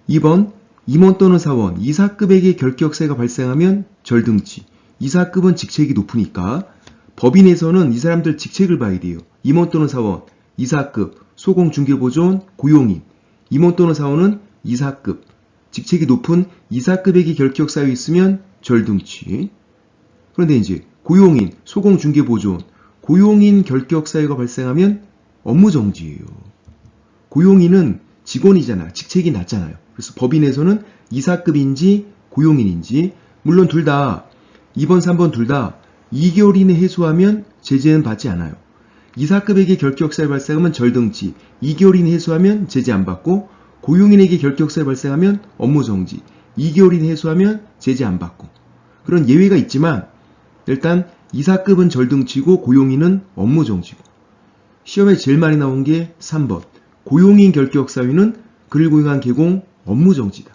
2번 임원 또는 사원, 이사급에게 결격 사유가 발생하면 절등치. 이사급은 직책이 높으니까 법인에서는 이 사람들 직책을 봐야 돼요. 임원 또는 사원, 이사급, 소공중개보조원, 고용인. 임원 또는 사원은 이사급. 직책이 높은 이사급에게 결격 사유 있으면 절등치. 그런데 이제 고용인, 소공중개보조원, 고용인 결격 사유가 발생하면 업무정지예요. 고용인은 직원이잖아. 직책이 낮잖아요. 그래서 법인에서는 이사급인지 고용인인지 물론 둘 다 2번, 3번 둘 다 2개월 이내 해소하면 제재는 받지 않아요. 이사급에게 결격사유 발생하면 절등치, 2개월 이내 해소하면 제재 안 받고 고용인에게 결격사유 발생하면 업무정지, 2개월 이내 해소하면 제재 안 받고 그런 예외가 있지만 일단 이사급은 절등치고 고용인은 업무정지고 시험에 제일 많이 나온 게 3번 고용인 결격사유는 그를 고용한 개공 업무정지다.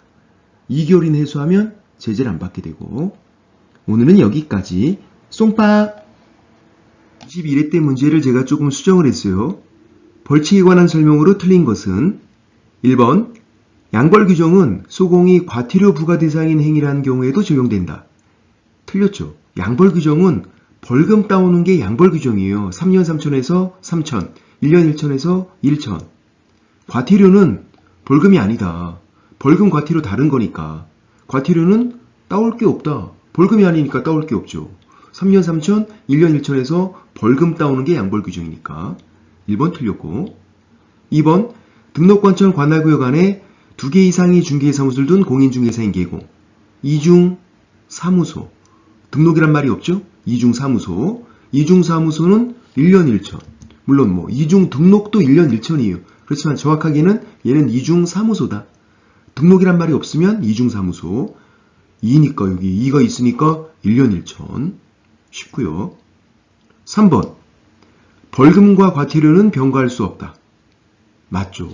2개월 이내 해소하면 제재를 안 받게 되고 오늘은 여기까지. 쏭빠 21회 때 문제를 제가 조금 수정을 했어요. 벌칙에 관한 설명으로 틀린 것은 1번 양벌 규정은 소공이 과태료 부과 대상인 행위를 한 경우에도 적용된다. 틀렸죠. 양벌 규정은 벌금 따오는 게 양벌 규정이에요. 3년 3천에서 3천, 1년 1천에서 1천. 과태료는 벌금이 아니다. 벌금 과태료 다른 거니까. 과태료는 따올 게 없다. 벌금이 아니니까 따올 게 없죠. 3년 3천, 1년 1천에서 벌금 따오는 게 양벌 규정이니까 1번 틀렸고 2번 등록관청 관할구역 안에 2개 이상의 중개사무소를 둔 공인중개사인 개공 이중사무소 등록이란 말이 없죠? 이중사무소 이중사무소는 1년 1천 물론 이중 등록도 1년 1천이에요. 그렇지만 정확하게는 얘는 이중사무소다. 등록이란 말이 없으면 이중사무소 2니까 여기 2가 있으니까 1년 1천 쉽고요. 3번 벌금과 과태료는 병과할 수 없다. 맞죠.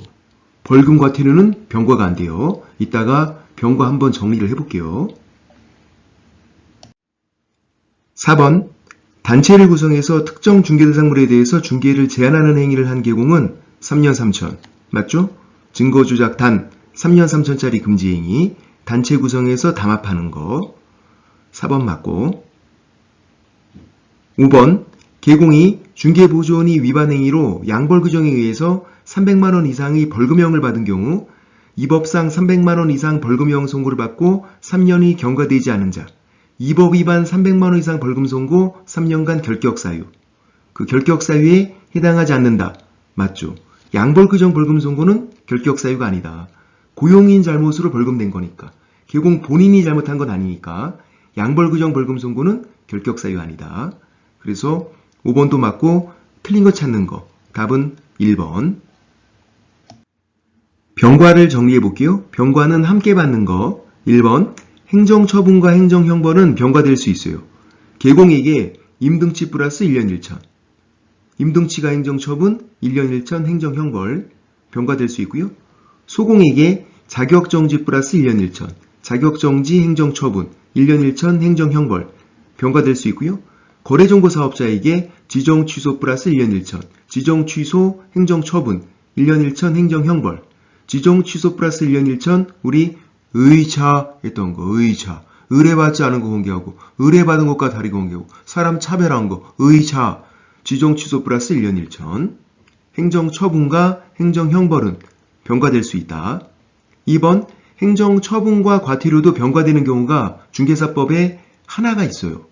벌금 과태료는 병과가 안 돼요. 이따가 병과 한번 정리를 해볼게요. 4번 단체를 구성해서 특정 중개대상물에 대해서 중개를 제한하는 행위를 한 개공은 3년 3천 맞죠? 증거조작 단 3년 3천짜리 금지행위 단체 구성해서 담합하는 거 4번 맞고 5번 개공이 중개보조원이 위반 행위로 양벌 규정에 의해서 300만원 이상의 벌금형을 받은 경우 이 법상 300만원 이상 벌금형 선고를 받고 3년이 경과되지 않은 자 이 법 위반 300만원 이상 벌금 선고 3년간 결격사유 그 결격사유에 해당하지 않는다. 맞죠? 양벌 규정 벌금 선고는 결격사유가 아니다. 고용인 잘못으로 벌금낸 거니까 개공 본인이 잘못한 건 아니니까 양벌 규정 벌금 선고는 결격사유 아니다. 그래서 5번도 맞고 틀린 거 찾는 거 답은 1번. 병과를 정리해 볼게요. 병과는 함께 받는 거 1번 행정처분과 행정형벌은 병과될 수 있어요. 개공에게 임등치 플러스 1년 1천 임등치가 행정처분 1년 1천 행정형벌 병과될 수 있고요. 소공에게 자격정지 플러스 1년 1천 자격정지 행정처분 1년 1천 행정형벌 병과될 수 있고요. 거래정보사업자에게 지정취소 플러스 1년 1천 지정취소 행정처분 1년 1천 행정형벌 지정취소 플러스 1년 1천 우리 의차 했던 거 의차 의뢰받지 않은 거 공개하고 의뢰받은 것과 다르게 공개하고 사람 차별한 거 의차 지정취소 플러스 1년 1천 행정처분과 행정형벌은 병과될 수 있다. 2번 행정처분과 과태료도 병과되는 경우가 중개사법에 하나가 있어요.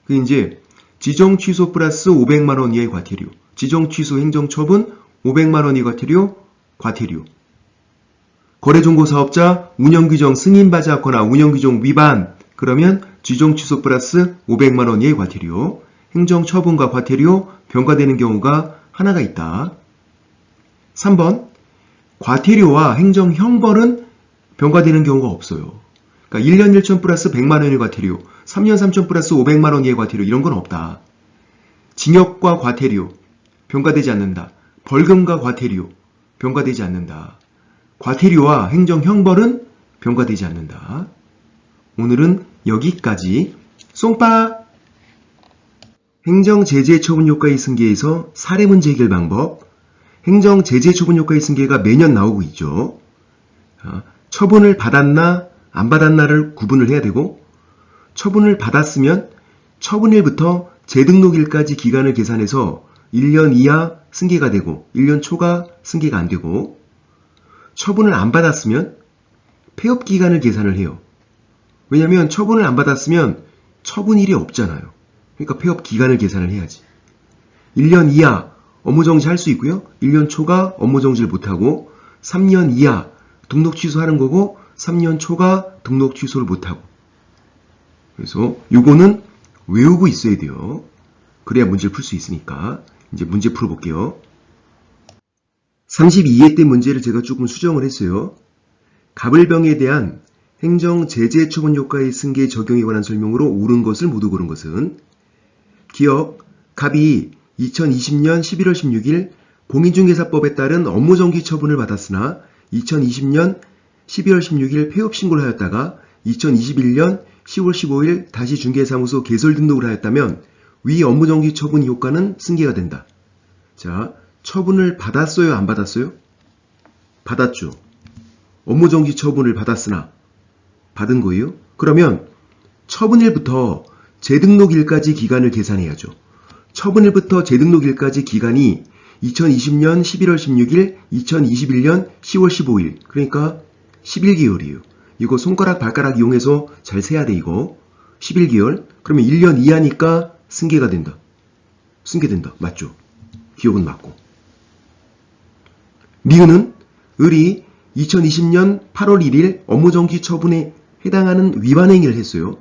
그게 이제 지정취소 플러스 500만원 이하의 과태료 지정취소 행정처분 500만원 이하의 과태료 거래정보사업자 운영규정 승인받지 않거나 운영규정 위반 그러면 지정취소 플러스 500만원 이하의 과태료 행정처분과 과태료 병과되는 경우가 하나가 있다. 3번 과태료와 행정형벌은 병과되는 경우가 없어요. 그러니까 1년 1천 플러스 100만원의 과태료 3년 3천 플러스 500만원 이하의 과태료 이런 건 없다. 징역과 과태료 병과되지 않는다. 벌금과 과태료 병과되지 않는다. 과태료와 행정형벌은 병과되지 않는다. 오늘은 여기까지. 쏭빠 행정제재 처분효과의 승계에서 사례문제 해결 방법 행정제재 처분효과의 승계가 매년 나오고 있죠. 처분을 받았나 안 받았나를 구분을 해야 되고 처분을 받았으면 처분일부터 재등록일까지 기간을 계산해서 1년 이하 승계가 되고 1년 초가 승계가 안 되고 처분을 안 받았으면 폐업기간을 계산을 해요. 왜냐하면 처분을 안 받았으면 처분일이 없잖아요. 그러니까 폐업기간을 계산을 해야지. 1년 이하 업무정지 할 수 있고요. 1년 초가 업무정지를 못하고 3년 이하 등록 취소하는 거고 3년 초가 등록 취소를 못하고. 그래서 요거는 외우고 있어야 돼요. 그래야 문제를 풀 수 있으니까. 이제 문제 풀어볼게요. 32회 때 문제를 제가 조금 수정을 했어요. 갑을병에 대한 행정 제재 처분 효과의 승계 적용에 관한 설명으로 옳은 것을 모두 고른 것은 기억, 갑이 2020년 11월 16일 공인중개사법에 따른 업무정지 처분을 받았으나 2020년 12월 16일 폐업 신고를 하였다가 2021년 10월 15일 다시 중개사무소 개설 등록을 하였다면 위 업무정지 처분 효과는 승계가 된다. 자, 처분을 받았어요? 안 받았어요? 받았죠. 업무정지 처분을 받았으나 받은 거예요? 그러면 처분일부터 재등록일까지 기간을 계산해야죠. 처분일부터 재등록일까지 기간이 2020년 11월 16일, 2021년 10월 15일, 그러니까 11개월이에요. 이거 손가락, 발가락 이용해서 잘 세야 돼, 이거. 11개월. 그러면 1년 이하니까 승계가 된다. 승계된다. 맞죠? 기억은 맞고. 니은은 을이 2020년 8월 1일 업무정지 처분에 해당하는 위반 행위를 했어요.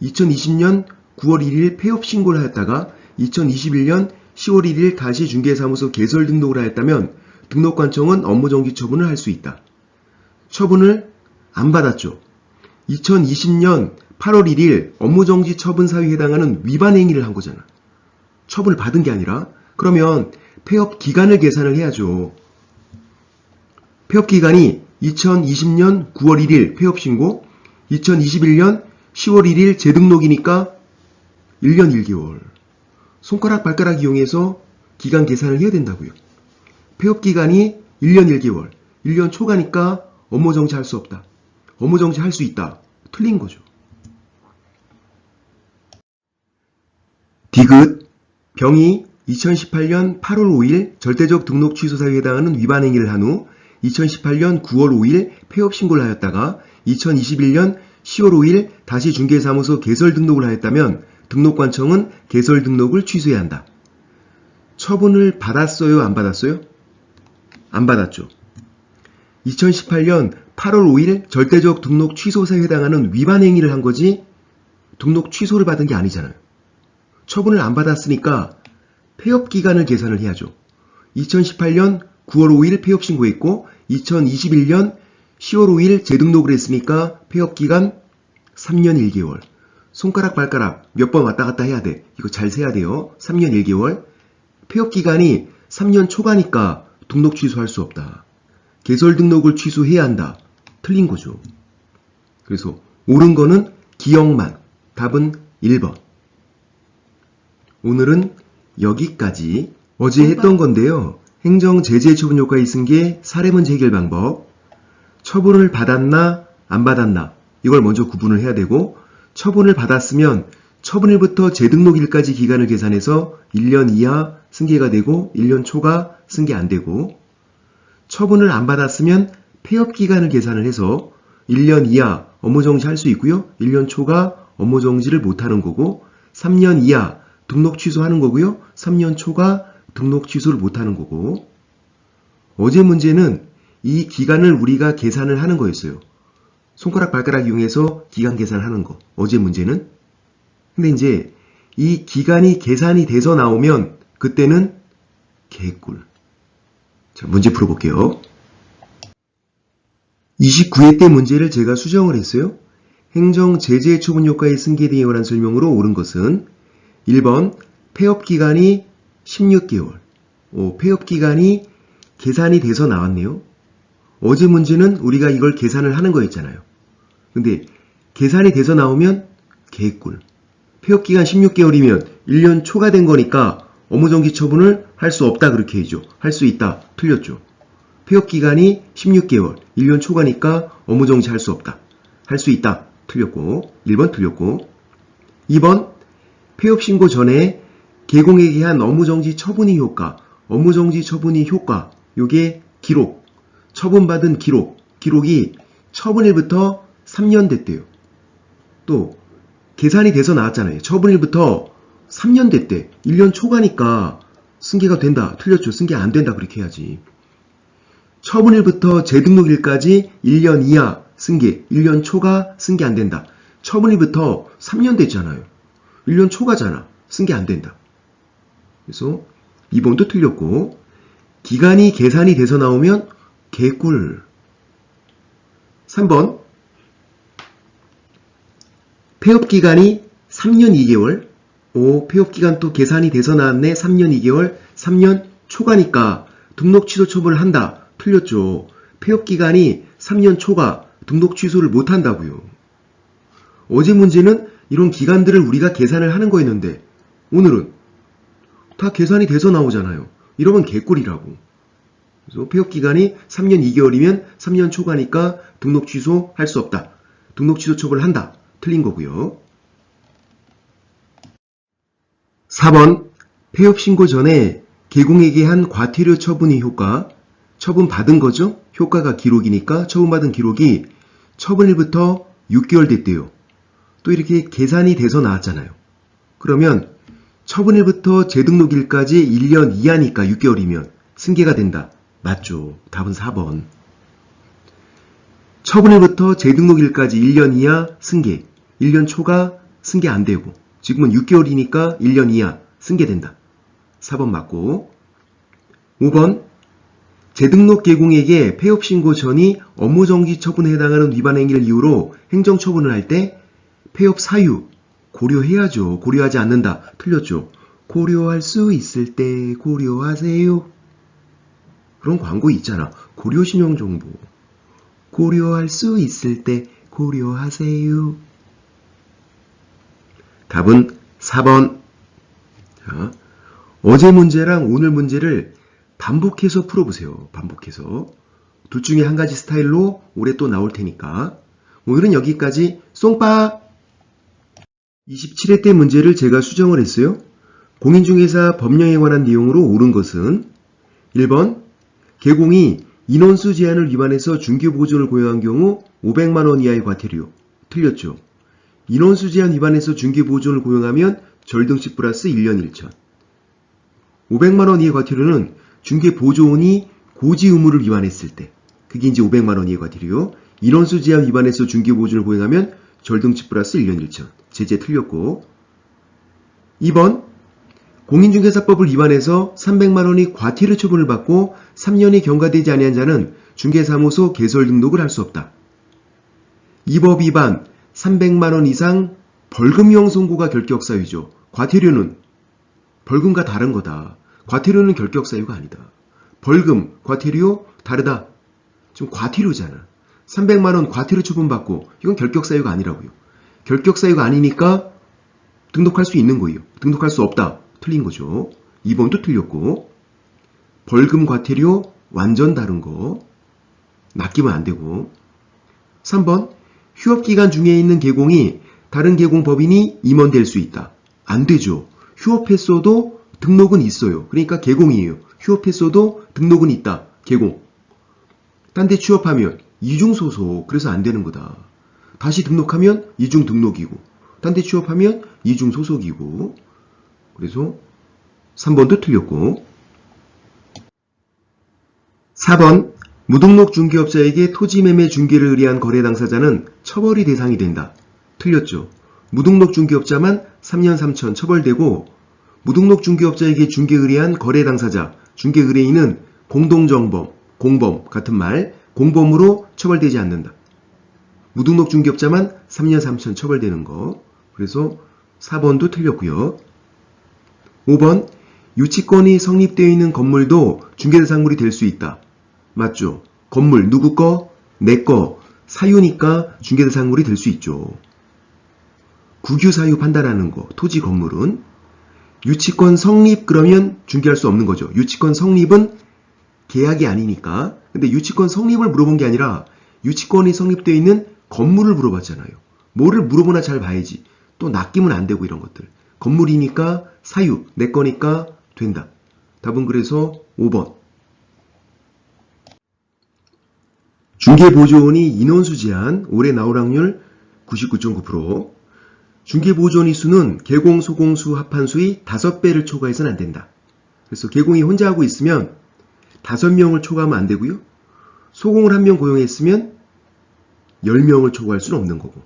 2020년 9월 1일 폐업 신고를 하였다가 2021년 10월 1일 다시 중개사무소 개설 등록을 하였다면 등록관청은 업무정지 처분을 할 수 있다. 처분을 안 받았죠. 2020년 8월 1일 업무정지 처분 사유에 해당하는 위반 행위를 한 거잖아. 처분을 받은 게 아니라. 그러면 폐업 기간을 계산을 해야죠. 폐업 기간이 2020년 9월 1일 폐업 신고, 2021년 10월 1일 재등록이니까 1년 1개월. 손가락, 발가락 이용해서 기간 계산을 해야 된다고요. 폐업 기간이 1년 1개월. 1년 초가니까 업무정지 할 수 없다. 업무정지 할 수 있다. 틀린 거죠. 디귿, 병이 2018년 8월 5일 절대적 등록 취소 사유에 해당하는 위반 행위를 한 후 2018년 9월 5일 폐업 신고를 하였다가 2021년 10월 5일 다시 중개사무소 개설 등록을 하였다면 등록관청은 개설 등록을 취소해야 한다. 처분을 받았어요? 안 받았어요? 안 받았죠. 2018년 8월 5일 절대적 등록 취소 사유에 해당하는 위반 행위를 한 거지 등록 취소를 받은 게 아니잖아요. 처분을 안 받았으니까 폐업 기간을 계산을 해야죠. 2018년 9월 5일 폐업 신고했고 2021년 10월 5일 재등록을 했으니까 폐업 기간 3년 1개월. 손가락 발가락 몇 번 왔다 갔다 해야 돼. 이거 잘 세야 돼요. 3년 1개월. 폐업 기간이 3년 초과니까 등록 취소할 수 없다. 개설 등록을 취소해야 한다. 틀린 거죠. 그래서 옳은 거는 기억만. 답은 1번. 오늘은 여기까지. 어제 했던 건데요. 행정 제재 처분 효과의 승계 사례문제 해결 방법. 처분을 받았나 안 받았나 이걸 먼저 구분을 해야 되고 처분을 받았으면 처분일부터 재등록일까지 기간을 계산해서 1년 이하 승계가 되고 1년 초가 승계 안 되고 처분을 안 받았으면 폐업 기간을 계산을 해서 1년 이하 업무정지 할 수 있고요. 1년 초가 업무정지를 못하는 거고 3년 이하 등록 취소하는 거고요. 3년 초가 등록 취소를 못하는 거고 어제 문제는 이 기간을 우리가 계산을 하는 거였어요. 손가락 발가락 이용해서 기간 계산을 하는 거. 어제 문제는. 근데 이제 이 기간이 계산이 돼서 나오면 그때는 개꿀. 자, 문제 풀어볼게요. 29회 때 문제를 제가 수정을 했어요. 행정 제재 처분 효과의 승계 등에 관한 설명으로 옳은 것은 1번 폐업 기간이 16개월. 폐업 기간이 계산이 돼서 나왔네요. 어제 문제는 우리가 이걸 계산을 하는 거였잖아요. 근데 계산이 돼서 나오면 개꿀. 폐업 기간 16개월이면 1년 초가 된 거니까 업무정지 처분을 할 수 없다 그렇게 해야죠. 할 수 있다. 틀렸죠. 폐업 기간이 16개월, 1년 초가니까 업무정지 할 수 없다. 할 수 있다. 틀렸고 1번 틀렸고 2번 폐업 신고 전에 개공에게 한 업무정지 처분의 효과, 업무정지 처분의 효과, 요게 기록, 처분받은 기록이 처분일부터 3년 됐대요. 또 계산이 돼서 나왔잖아요. 처분일부터 3년 됐대. 1년 초과니까 승계가 된다. 틀렸죠. 승계 안 된다. 그렇게 해야지. 처분일부터 재등록일까지 1년 이하 승계, 1년 초과 승계 안 된다. 처분일부터 3년 됐잖아요. 1년 초과잖아. 승계 안 된다. 그래서 2번도 틀렸고, 기간이 계산이 돼서 나오면 개꿀. 3번, 폐업기간이 3년 2개월. 오, 폐업기간 또 계산이 돼서 나왔네. 3년 2개월, 3년 초과니까 등록 취소 처분을 한다. 틀렸죠. 폐업기간이 3년 초과, 등록 취소를 못한다고요. 어제 문제는 이런 기간들을 우리가 계산을 하는 거였는데 오늘은 다 계산이 돼서 나오잖아요. 이러면 개꿀이라고. 그래서 폐업기간이 3년 2개월이면 3년 초과니까 등록 취소할 수 없다. 등록 취소 처분을 한다. 틀린 거고요. 4번, 폐업 신고 전에 개공에게 한 과태료 처분의 효과, 처분 받은 거죠? 효과가 기록이니까 처분받은 기록이 처분일부터 6개월 됐대요. 또 이렇게 계산이 돼서 나왔잖아요. 그러면 처분일부터 재등록일까지 1년 이하니까 6개월이면 승계가 된다. 맞죠? 답은 4번. 처분일부터 재등록일까지 1년 이하 승계, 1년 초과 승계 안 되고 지금은 6개월이니까 1년 이하 승계된다. 4번 맞고 5번 재등록 개공에게 폐업 신고 전이 업무정지 처분에 해당하는 위반 행위를 이유로 행정처분을 할 때 폐업 사유 고려해야죠. 고려하지 않는다. 틀렸죠. 고려할 수 있을 때 고려하세요. 그런 광고 있잖아. 고려신용정보. 고려할 수 있을 때 고려하세요. 답은 4번. 자, 어제 문제랑 오늘 문제를 반복해서 풀어보세요. 반복해서. 둘 중에 한 가지 스타일로 올해 또 나올 테니까. 오늘은 여기까지. 쏭빠! 27회 때 문제를 제가 수정을 했어요. 공인중개사 법령에 관한 내용으로 옳은 것은 1번 개공이 인원수 제한을 위반해서 중개보존을 고용한 경우 500만 원 이하의 과태료. 틀렸죠. 인원수 제한 위반해서 중개보존을 고용하면 절등식 플러스 1년 1천. 500만 원 이하의 과태료는 중개보조원이 고지 의무를 위반했을 때 그게 이제 500만 원 이하의 과태료. 인원수 제한 위반해서 중개보존을 고용하면 절등식 플러스 1년 1천. 제재 틀렸고 2번 공인중개사법을 위반해서 300만 원이 과태료 처분을 받고 3년이 경과되지 아니한 자는 중개사무소 개설 등록을 할 수 없다. 이 법 위반 300만 원 이상 벌금형 선고가 결격사유죠. 과태료는 벌금과 다른 거다. 과태료는 결격사유가 아니다. 벌금, 과태료 다르다. 지금 과태료잖아. 300만 원 과태료 처분받고 이건 결격사유가 아니라고요. 결격사유가 아니니까 등록할 수 있는 거예요. 등록할 수 없다. 틀린 거죠. 2번도 틀렸고 벌금 과태료 완전 다른 거. 낚이면 안 되고 3번 휴업기간 중에 있는 개공이 다른 개공법인이 임원될 수 있다. 안 되죠. 휴업했어도 등록은 있어요. 그러니까 개공이에요. 휴업했어도 등록은 있다. 개공. 딴 데 취업하면 이중소속. 그래서 안 되는 거다. 다시 등록하면 이중 등록이고 딴 데 취업하면 이중 소속이고 그래서 3번도 틀렸고 4번 무등록 중개업자에게 토지매매 중개를 의뢰한 거래 당사자는 처벌이 대상이 된다. 틀렸죠. 무등록 중개업자만 3년 3천 처벌되고 무등록 중개업자에게 중개 의뢰한 거래 당사자, 중개 의뢰인은 공동정범, 공범 같은 말, 공범으로 처벌되지 않는다. 무등록 중개업자만 3년 3천 처벌되는 거. 그래서 4번도 틀렸고요. 5번 유치권이 성립되어 있는 건물도 중개대상물이 될 수 있다. 맞죠? 건물 누구 거? 내 거. 사유니까 중개대상물이 될 수 있죠. 국유사유 판단하는 거. 토지 건물은. 유치권 성립 그러면 중개할 수 없는 거죠. 유치권 성립은 계약이 아니니까. 근데 유치권 성립을 물어본 게 아니라 유치권이 성립되어 있는 건물을 물어봤잖아요. 뭐를 물어보나 잘 봐야지. 또 낚이면 안 되고 이런 것들. 건물이니까 사유, 내 거니까 된다. 답은 그래서 5번. 중개보조원이 인원수 제한, 올해 나올 확률 99.9%. 중개보조원의 수는 개공, 소공수, 합한수의 5배를 초과해서는 안 된다. 그래서 개공이 혼자 하고 있으면 5명을 초과하면 안 되고요. 소공을 1명 고용했으면 10명을 초과할 수는 없는 거고.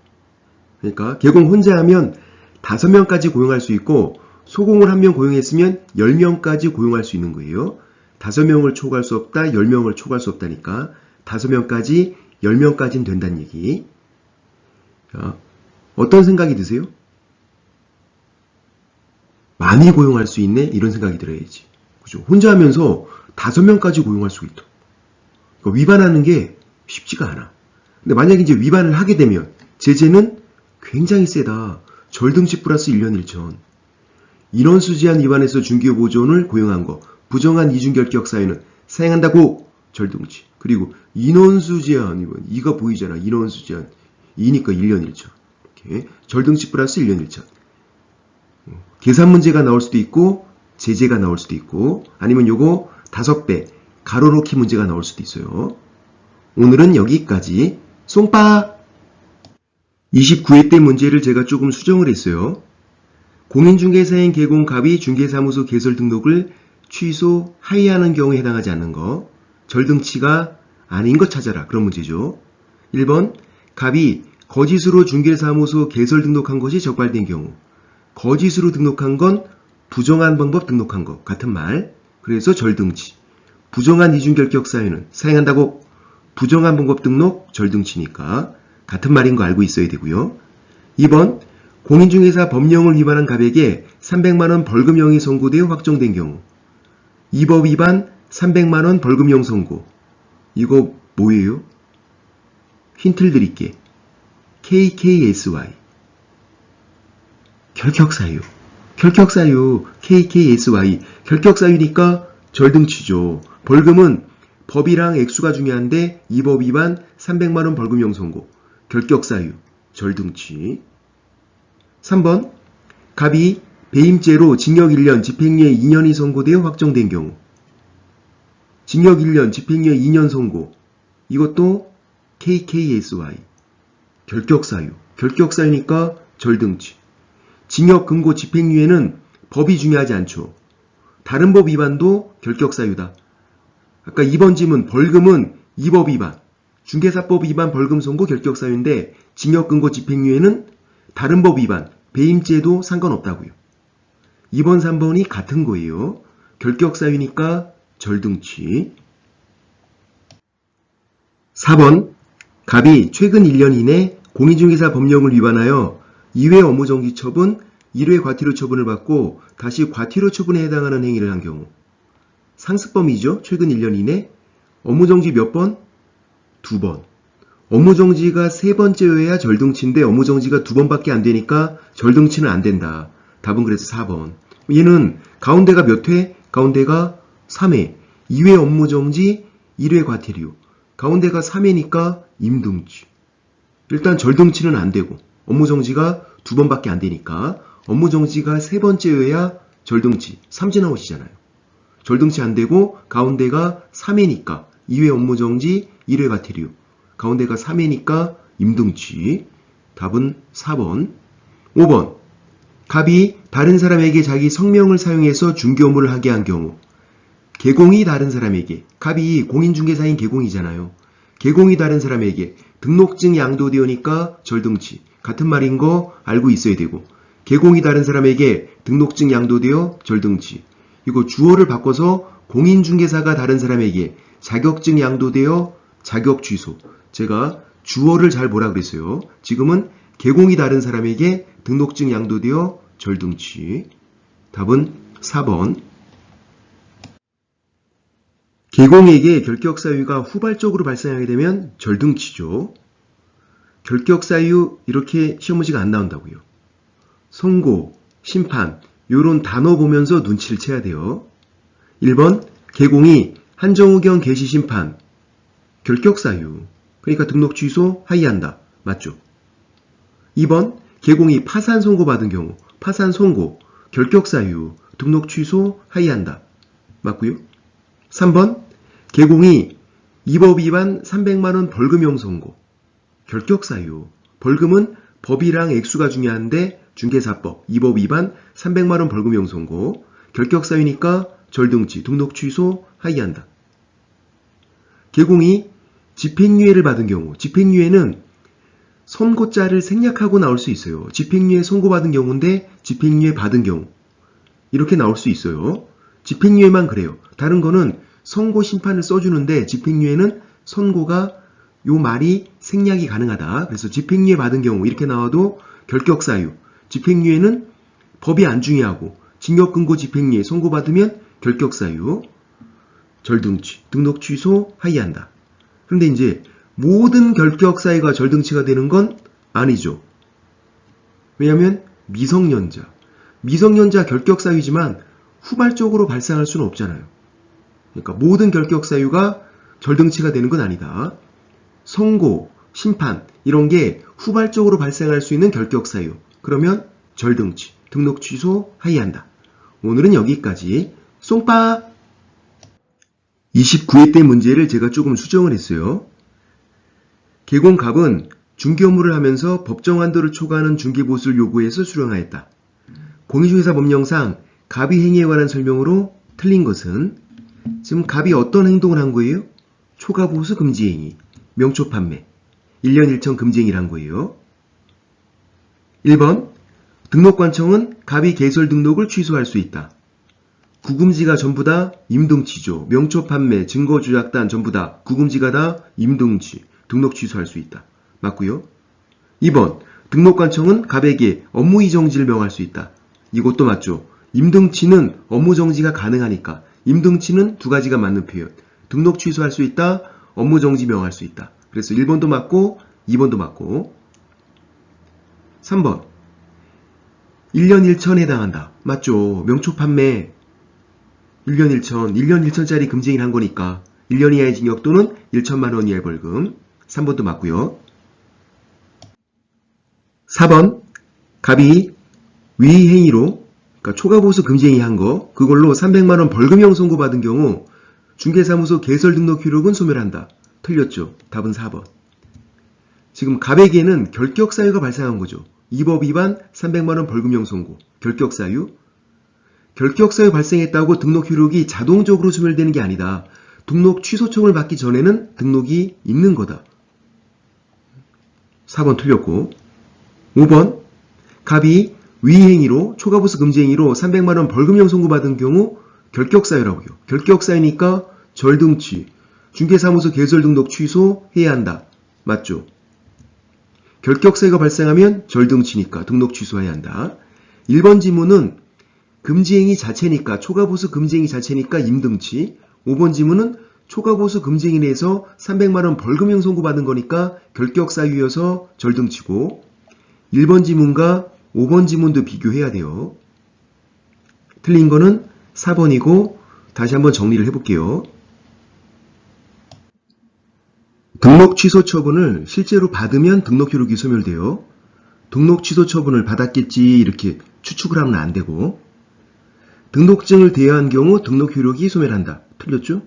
그러니까 개공 혼자 하면 5명까지 고용할 수 있고 소공을 1명 고용했으면 10명까지 고용할 수 있는 거예요. 5명을 초과할 수 없다, 10명을 초과할 수 없다니까 5명까지, 10명까지는 된다는 얘기. 자, 어떤 생각이 드세요? 많이 고용할 수 있네? 이런 생각이 들어야지. 그죠? 혼자 하면서 5명까지 고용할 수 있다. 그러니까 위반하는 게 쉽지가 않아. 근데 만약에 이제 위반을 하게 되면 제재는 굉장히 세다. 절등치 플러스 1년 1천. 인원수 제한 위반에서 중개보조원을 고용한 거, 부정한 이중결격 사유는 사행한다고 절등치. 그리고 인원수 제한 위반, 이가 보이잖아. 인원수 제한. 2니까 1년 1천. 이렇게 절등치 플러스 1년 1천. 계산 문제가 나올 수도 있고 제재가 나올 수도 있고 아니면 요거 5배 가로놓기 문제가 나올 수도 있어요. 오늘은 여기까지. 송빠! 29회 때 문제를 제가 조금 수정을 했어요. 공인중개사인 개공 갑이 중개사무소 개설 등록을 취소, 하회하는 경우에 해당하지 않는 거. 절등치가 아닌 것 찾아라. 그런 문제죠. 1번 갑이 거짓으로 중개사무소 개설 등록한 것이 적발된 경우. 거짓으로 등록한 건 부정한 방법 등록한 것. 같은 말. 그래서 절등치. 부정한 이중결격 사유는 사행한다고 부정한 방법 등록 절등치니까 같은 말인 거 알고 있어야 되고요. 2번 공인중개사 법령을 위반한 갑에게 300만원 벌금형이 선고되어 확정된 경우. 이 법 위반 300만원 벌금형 선고. 이거 뭐예요? 힌트를 드릴게. KKSY. 결격사유. 결격사유. KKSY. 결격사유니까 절등치죠. 벌금은 법이랑 액수가 중요한데 이 법 위반 300만원 벌금형 선고. 결격사유. 절등치. 3번 갑이 배임죄로 징역 1년, 집행유예 2년이 선고되어 확정된 경우. 징역 1년, 집행유예 2년 선고. 이것도 KKSY. 결격사유. 결격사유니까 절등치. 징역, 금고, 집행유예는 법이 중요하지 않죠. 다른 법 위반도 결격사유다. 아까 2번 질문 벌금은 이 법 위반. 중개사법 위반 벌금 선고 결격사유인데 징역, 금고, 집행유예는 다른 법 위반. 배임죄도 상관없다고요. 2번, 3번이 같은 거예요. 결격사유니까 절등치. 4번 갑이 최근 1년 이내 공인중개사 법령을 위반하여 2회 업무정지 처분, 1회 과태료 처분을 받고 다시 과태료 처분에 해당하는 행위를 한 경우. 상습범이죠. 최근 1년 이내. 업무정지 몇 번? 2번. 업무정지가 3번째여야 절등치인데 업무정지가 2번밖에 안 되니까 절등치는 안 된다. 답은 그래서 4번. 얘는 가운데가 몇 회? 가운데가 3회. 2회 업무정지, 1회 과태료. 가운데가 3회니까 임등치. 일단 절등치는 안 되고 업무정지가 2번밖에 안 되니까 업무정지가 3번째여야 절등치. 삼진아웃이잖아요. 절등치 안 되고 가운데가 3회니까 2회 업무정지, 1회 과태료. 가운데가 3회니까 임등치. 답은 4번. 5번 갑이 다른 사람에게 자기 성명을 사용해서 중개 업무를 하게 한 경우. 개공이 다른 사람에게. 갑이 공인중개사인 개공이잖아요. 개공이 다른 사람에게 등록증 양도되어니까 절등치. 같은 말인 거 알고 있어야 되고. 개공이 다른 사람에게 등록증 양도되어 절등치. 이거 주어를 바꿔서 공인중개사가 다른 사람에게 자격증 양도되어 자격 취소. 제가 주어를 잘 뭐라 그랬어요. 지금은 개공이 다른 사람에게 등록증 양도되어 절등치. 답은 4번. 개공에게 결격사유가 후발적으로 발생하게 되면 절등치죠. 결격사유 이렇게 시험 문제가 안 나온다고요. 선고, 심판 요런 단어 보면서 눈치를 채야 돼요. 1번 개공이 한정우경 개시심판 결격사유. 그러니까 등록 취소 하이한다. 맞죠? 2번 개공이 파산 선고 받은 경우 파산 선고 결격사유 등록 취소 하이한다. 맞고요. 3번 개공이 이 법 위반 300만원 벌금형 선고 결격사유. 벌금은 법이랑 액수가 중요한데 중개사법, 이 법 위반 300만원 벌금형 선고, 결격사유니까 절등치, 등록 취소, 하이한다. 개공이 집행유예를 받은 경우, 집행유예는 선고자를 생략하고 나올 수 있어요. 집행유예 선고받은 경우인데 집행유예 받은 경우 이렇게 나올 수 있어요. 집행유예만 그래요. 다른 거는 선고 심판을 써주는데 집행유예는 선고가 요 말이 생략이 가능하다. 그래서 집행유예 받은 경우 이렇게 나와도 결격사유, 집행유예는 법이 안 중요하고 징역금고 집행유예 선고받으면 결격사유, 절등치, 등록 취소, 하이한다. 그런데 이제 모든 결격사유가 절등치가 되는 건 아니죠. 왜냐하면 미성년자 결격사유지만 후발적으로 발생할 수는 없잖아요. 그러니까 모든 결격사유가 절등치가 되는 건 아니다. 선고, 심판 이런 게 후발적으로 발생할 수 있는 결격사유. 그러면 절등치, 등록 취소, 하이한다. 오늘은 여기까지. 쏭빠! 29회 때 문제를 제가 조금 수정을 했어요. 개공갑은 중개업무를 하면서 법정 한도를 초과하는 중개보수를 요구해서 수령하였다. 공인중개사 법령상 갑이 행위에 관한 설명으로 틀린 것은 지금 갑이 어떤 행동을 한 거예요? 초과보수 금지행위, 명초판매, 1년 1천 금지행위를 한 거예요. 1번 등록관청은 갑이 개설 등록을 취소할 수 있다. 구금지가 전부 다 임등치죠. 명초판매, 증거조작단 전부 다 구금지가 다 임등치, 등록 취소할 수 있다. 맞고요. 2번 등록관청은 갑에게 업무이정지를 명할 수 있다. 이것도 맞죠. 임등치는 업무정지가 가능하니까 임등치는 두 가지가 맞는 표현. 등록 취소할 수 있다. 업무정지 명할 수 있다. 그래서 1번도 맞고 2번도 맞고 3번 1년 1천에 해당한다. 맞죠. 명초판매 1년 1천짜리 금지행위를 한 거니까 1년 이하의 징역 또는 1천만원 이하의 벌금. 3번도 맞고요. 4번 갑이 위행위로 그러니까 초과보수 금지행위 한 거 그걸로 300만원 벌금형 선고받은 경우 중개사무소 개설 등록 기록은 소멸한다. 틀렸죠. 답은 4번. 지금 갑에게는 결격사유가 발생한 거죠. 이 법 위반 300만원 벌금형 선고. 결격사유. 결격사유 발생했다고 등록 기록이 자동적으로 소멸되는 게 아니다. 등록 취소청을 받기 전에는 등록이 있는 거다. 4번 틀렸고 5번 갑이 위행위로 초과보수 금지행위로 300만원 벌금형 선고받은 경우 결격사유라고요. 결격사유니까 절등치, 중개사무소 개설 등록 취소해야 한다. 맞죠? 결격사유가 발생하면 절등치니까 등록 취소해야 한다. 1번 지문은 금지행위 자체니까 초과보수 금지행위 자체니까 임등치. 5번 지문은 초과보수 금지행위에 대해서 300만원 벌금형 선고받은 거니까 결격사유여서 절등치고 1번 지문과 5번 지문도 비교해야 돼요. 틀린 거는 4번이고 다시 한번 정리를 해볼게요. 등록 취소 처분을 실제로 받으면 등록 기록이 소멸돼요. 등록 취소 처분을 받았겠지 이렇게 추측을 하면 안 되고 등록증을 대여한 경우 등록 기록이 소멸한다. 틀렸죠?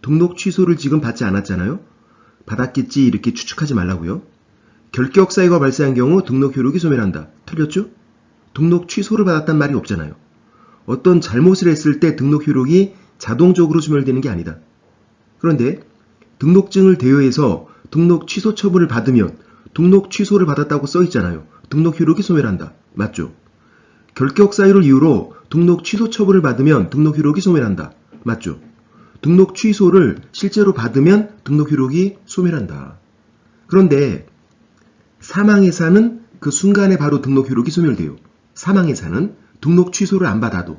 등록 취소를 지금 받지 않았잖아요. 받았겠지 이렇게 추측하지 말라고요. 결격사유가 발생한 경우 등록 기록이 소멸한다. 틀렸죠? 등록 취소를 받았단 말이 없잖아요. 어떤 잘못을 했을 때 등록 기록이 자동적으로 소멸되는 게 아니다. 그런데 등록증을 대여해서 등록 취소 처분을 받으면 등록 취소를 받았다고 써 있잖아요. 등록 기록이 소멸한다. 맞죠? 결격사유를 이유로 등록 취소 처분을 받으면 등록 기록이 소멸한다. 맞죠? 등록 취소를 실제로 받으면 등록 기록이 소멸한다. 그런데 사망해사는 그 순간에 바로 등록 기록이 소멸돼요. 사망해사는 등록 취소를 안 받아도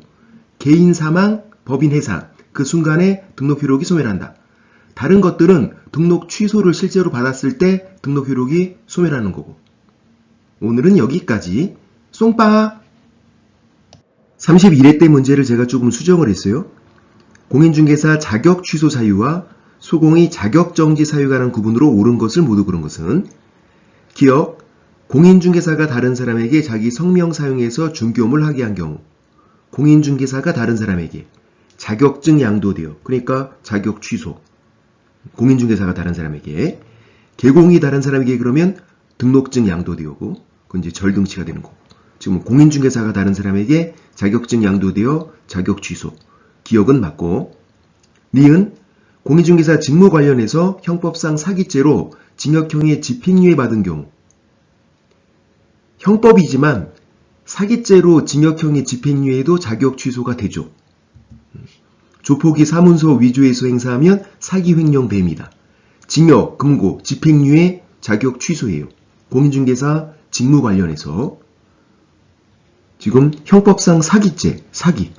개인 사망, 법인 해산 그 순간에 등록 기록이 소멸한다. 다른 것들은 등록 취소를 실제로 받았을 때 등록 기록이 소멸하는 거고. 오늘은 여기까지. 쏭빠! 31회 때 문제를 제가 조금 수정을 했어요. 공인중개사 자격 취소 사유와 소공의 자격 정지 사유에 관한 구분으로 옳은 것을 모두 그런 것은 기억, 공인중개사가 다른 사람에게 자기 성명 사용해서 중개업무를 하게 한 경우 공인중개사가 다른 사람에게 자격증 양도되어 그러니까 자격 취소 공인중개사가 다른 사람에게 개공이 다른 사람에게 그러면 등록증 양도되고 그건 이제 절등치가 되는 거고 지금 공인중개사가 다른 사람에게 자격증 양도되어 자격 취소. 기억은 맞고. 니은 공인중개사 직무 관련해서 형법상 사기죄로 징역형의 집행유예 받은 경우. 형법이지만 사기죄로 징역형의 집행유예도 자격 취소가 되죠. 조폭이 사문서 위조해서 행사하면 사기 횡령 배입니다. 징역, 금고, 집행유예 자격 취소예요. 공인중개사 직무 관련해서 지금 형법상 사기죄, 사기.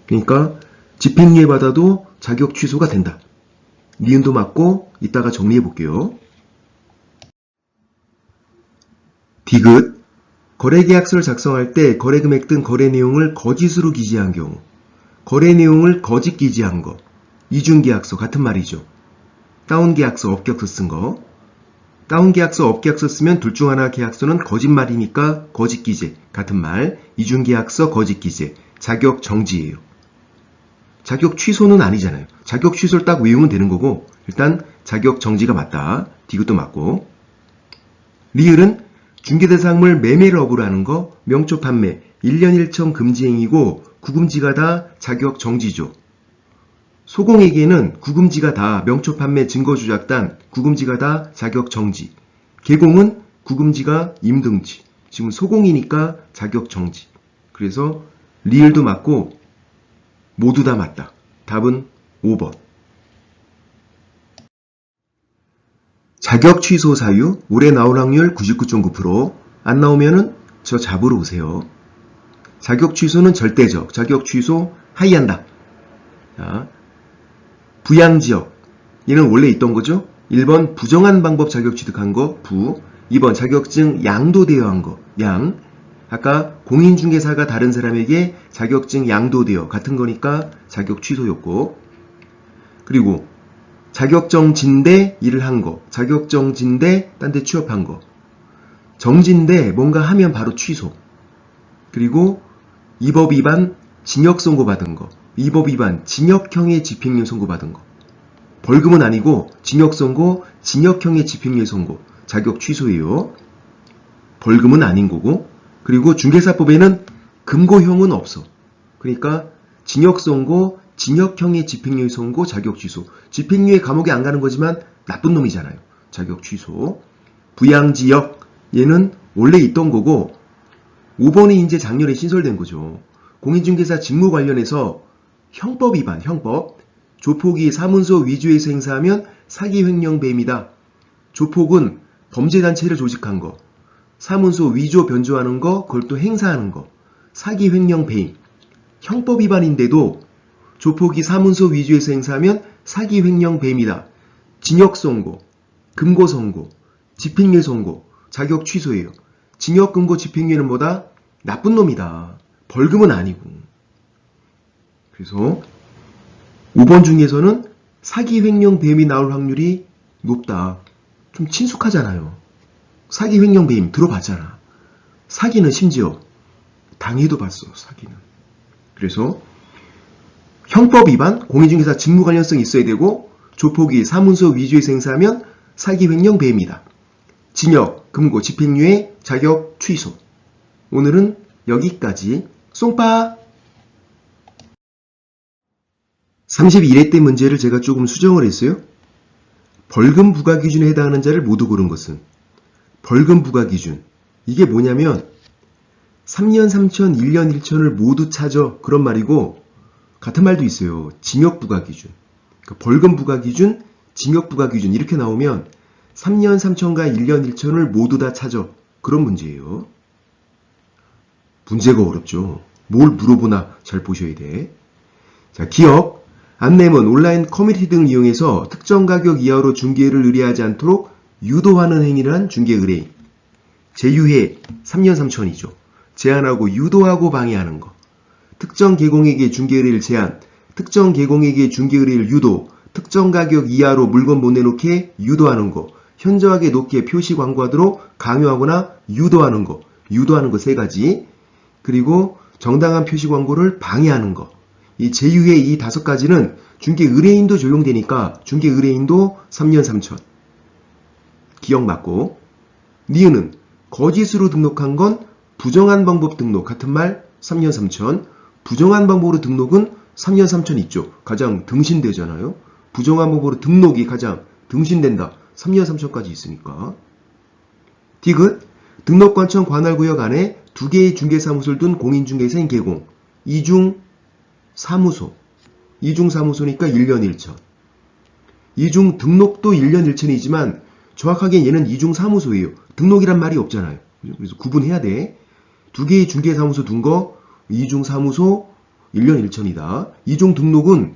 그러니까 집행유예 받아도 자격 취소가 된다. 니은도 맞고 이따가 정리해 볼게요. 디귿. 거래계약서를 작성할 때 거래금액 등 거래 내용을 거짓으로 기재한 경우. 거래 내용을 거짓 기재한 거. 이중계약서 같은 말이죠. 다운계약서, 업계약서 쓴 거. 다운계약서, 업계약서 쓰면 둘 중 하나 계약서는 거짓말이니까 거짓 기재. 같은 말. 이중계약서, 거짓 기재. 자격 정지예요. 자격 취소는 아니잖아요. 자격 취소를 딱 외우면 되는 거고 일단 자격 정지가 맞다. 디귿도 맞고. 리을은 중개대상물 매매를 업으로 하는 거, 명초 판매, 1년 1청 금지행위고 구금지가 다 자격 정지죠. 소공에게는 구금지가 다 명초 판매 증거 조작단, 구금지가 다 자격 정지. 개공은 구금지가 임등지. 지금 소공이니까 자격 정지. 그래서 리을도 맞고 모두 다 맞다. 답은 5번. 자격 취소 사유, 올해 나올 확률 99.9%. 안 나오면은 저 잡으러 오세요. 자격 취소는 절대적. 자격 취소 하이한다. 자, 부양지역. 얘는 원래 있던 거죠. 1번 부정한 방법 자격 취득한 거, 부. 2번 자격증 양도되어 한 거, 양. 아까 공인중개사가 다른 사람에게 자격증 양도되어 같은 거니까 자격 취소였고. 그리고 자격정지인데 일을 한 거, 자격정지인데 딴 데 취업한 거. 정지인데 뭔가 하면 바로 취소. 그리고 이 법 위반 징역 선고받은 거. 이 법 위반 징역형의 집행유예 선고받은 거. 벌금은 아니고 징역 선고, 징역형의 집행유예 선고. 자격 취소예요. 벌금은 아닌 거고. 그리고 중개사법에는 금고형은 없어. 그러니까 징역 선고, 징역형의 집행유예 선고, 자격 취소. 집행유예 감옥에 안 가는 거지만 나쁜 놈이잖아요. 자격 취소. 부양지역. 얘는 원래 있던 거고 5번이 이제 작년에 신설된 거죠. 공인중개사 직무 관련해서 형법 위반, 형법. 조폭이 사문서 위조해서 행사하면 사기 횡령 배임이다. 조폭은 범죄단체를 조직한 거. 사문서 위조 변조하는 거, 그걸 또 행사하는 거. 사기 횡령 배임. 형법 위반인데도 조폭이 사문서 위조해서 행사하면 사기 횡령 배임이다. 징역 선고, 금고 선고, 집행유예 선고, 자격 취소예요. 징역, 금고, 집행유예는 뭐다? 나쁜 놈이다. 벌금은 아니고. 그래서 5번 중에서는 사기 횡령 배임이 나올 확률이 높다. 좀 친숙하잖아요. 사기 횡령 배임 들어봤잖아. 사기는 심지어 당해도 봤어. 사기는. 그래서 형법 위반, 공인중개사 직무 관련성이 있어야 되고 조폭이 사문서 위조해서 행사하면 사기 횡령 배임이다. 징역, 금고, 집행유예, 자격 취소. 오늘은 여기까지. 쏭빠! 31회 때 문제를 제가 조금 수정을 했어요. 벌금 부과 기준에 해당하는 자를 모두 고른 것은 벌금 부과 기준. 이게 뭐냐면 3년 3천, 1년 1천을 모두 찾아. 그런 말이고 같은 말도 있어요. 징역 부과 기준. 그러니까 벌금 부과 기준, 징역 부과 기준 이렇게 나오면 3년 3천과 1년 1천을 모두 다 찾아. 그런 문제예요. 문제가 어렵죠. 뭘 물어보나 잘 보셔야 돼. 자, 기억. 안내문, 온라인 커뮤니티 등을 이용해서 특정 가격 이하로 중개를 의뢰하지 않도록 유도하는 행위를 한 중개 의뢰인. 제휴해 3년 3천이죠. 제한하고 유도하고 방해하는 거. 특정 계공에게 중개 의뢰를 제한, 특정 계공에게 중개 의뢰를 유도, 특정 가격 이하로 물건 못 내놓게 유도하는 거. 현저하게 높게 표시 광고하도록 강요하거나 유도하는 거. 유도하는 거 3가지. 그리고 정당한 표시 광고를 방해하는 거. 이 제휴의 이 5가지는 중개 의뢰인도 적용되니까 중개 의뢰인도 3년 3천. 기억 맞고. 니은은 거짓으로 등록한 건 부정한 방법 등록 같은 말 3년 3천. 부정한 방법으로 등록은 3년 3천 있죠. 가장 등신되잖아요. 부정한 방법으로 등록이 가장 등신된다. 3년 3천까지 있으니까. 디귿 등록관청 관할구역 안에 2개의 중개사무소를 둔 공인중개사인 개공. 이중사무소. 이중사무소니까 1년 1천. 이중 등록도 1년 1천이지만 정확하게 얘는 이중사무소예요. 등록이란 말이 없잖아요. 그래서 구분해야 돼. 2개의 중개사무소 둔 거 이중사무소 1년 1천이다. 이중 등록은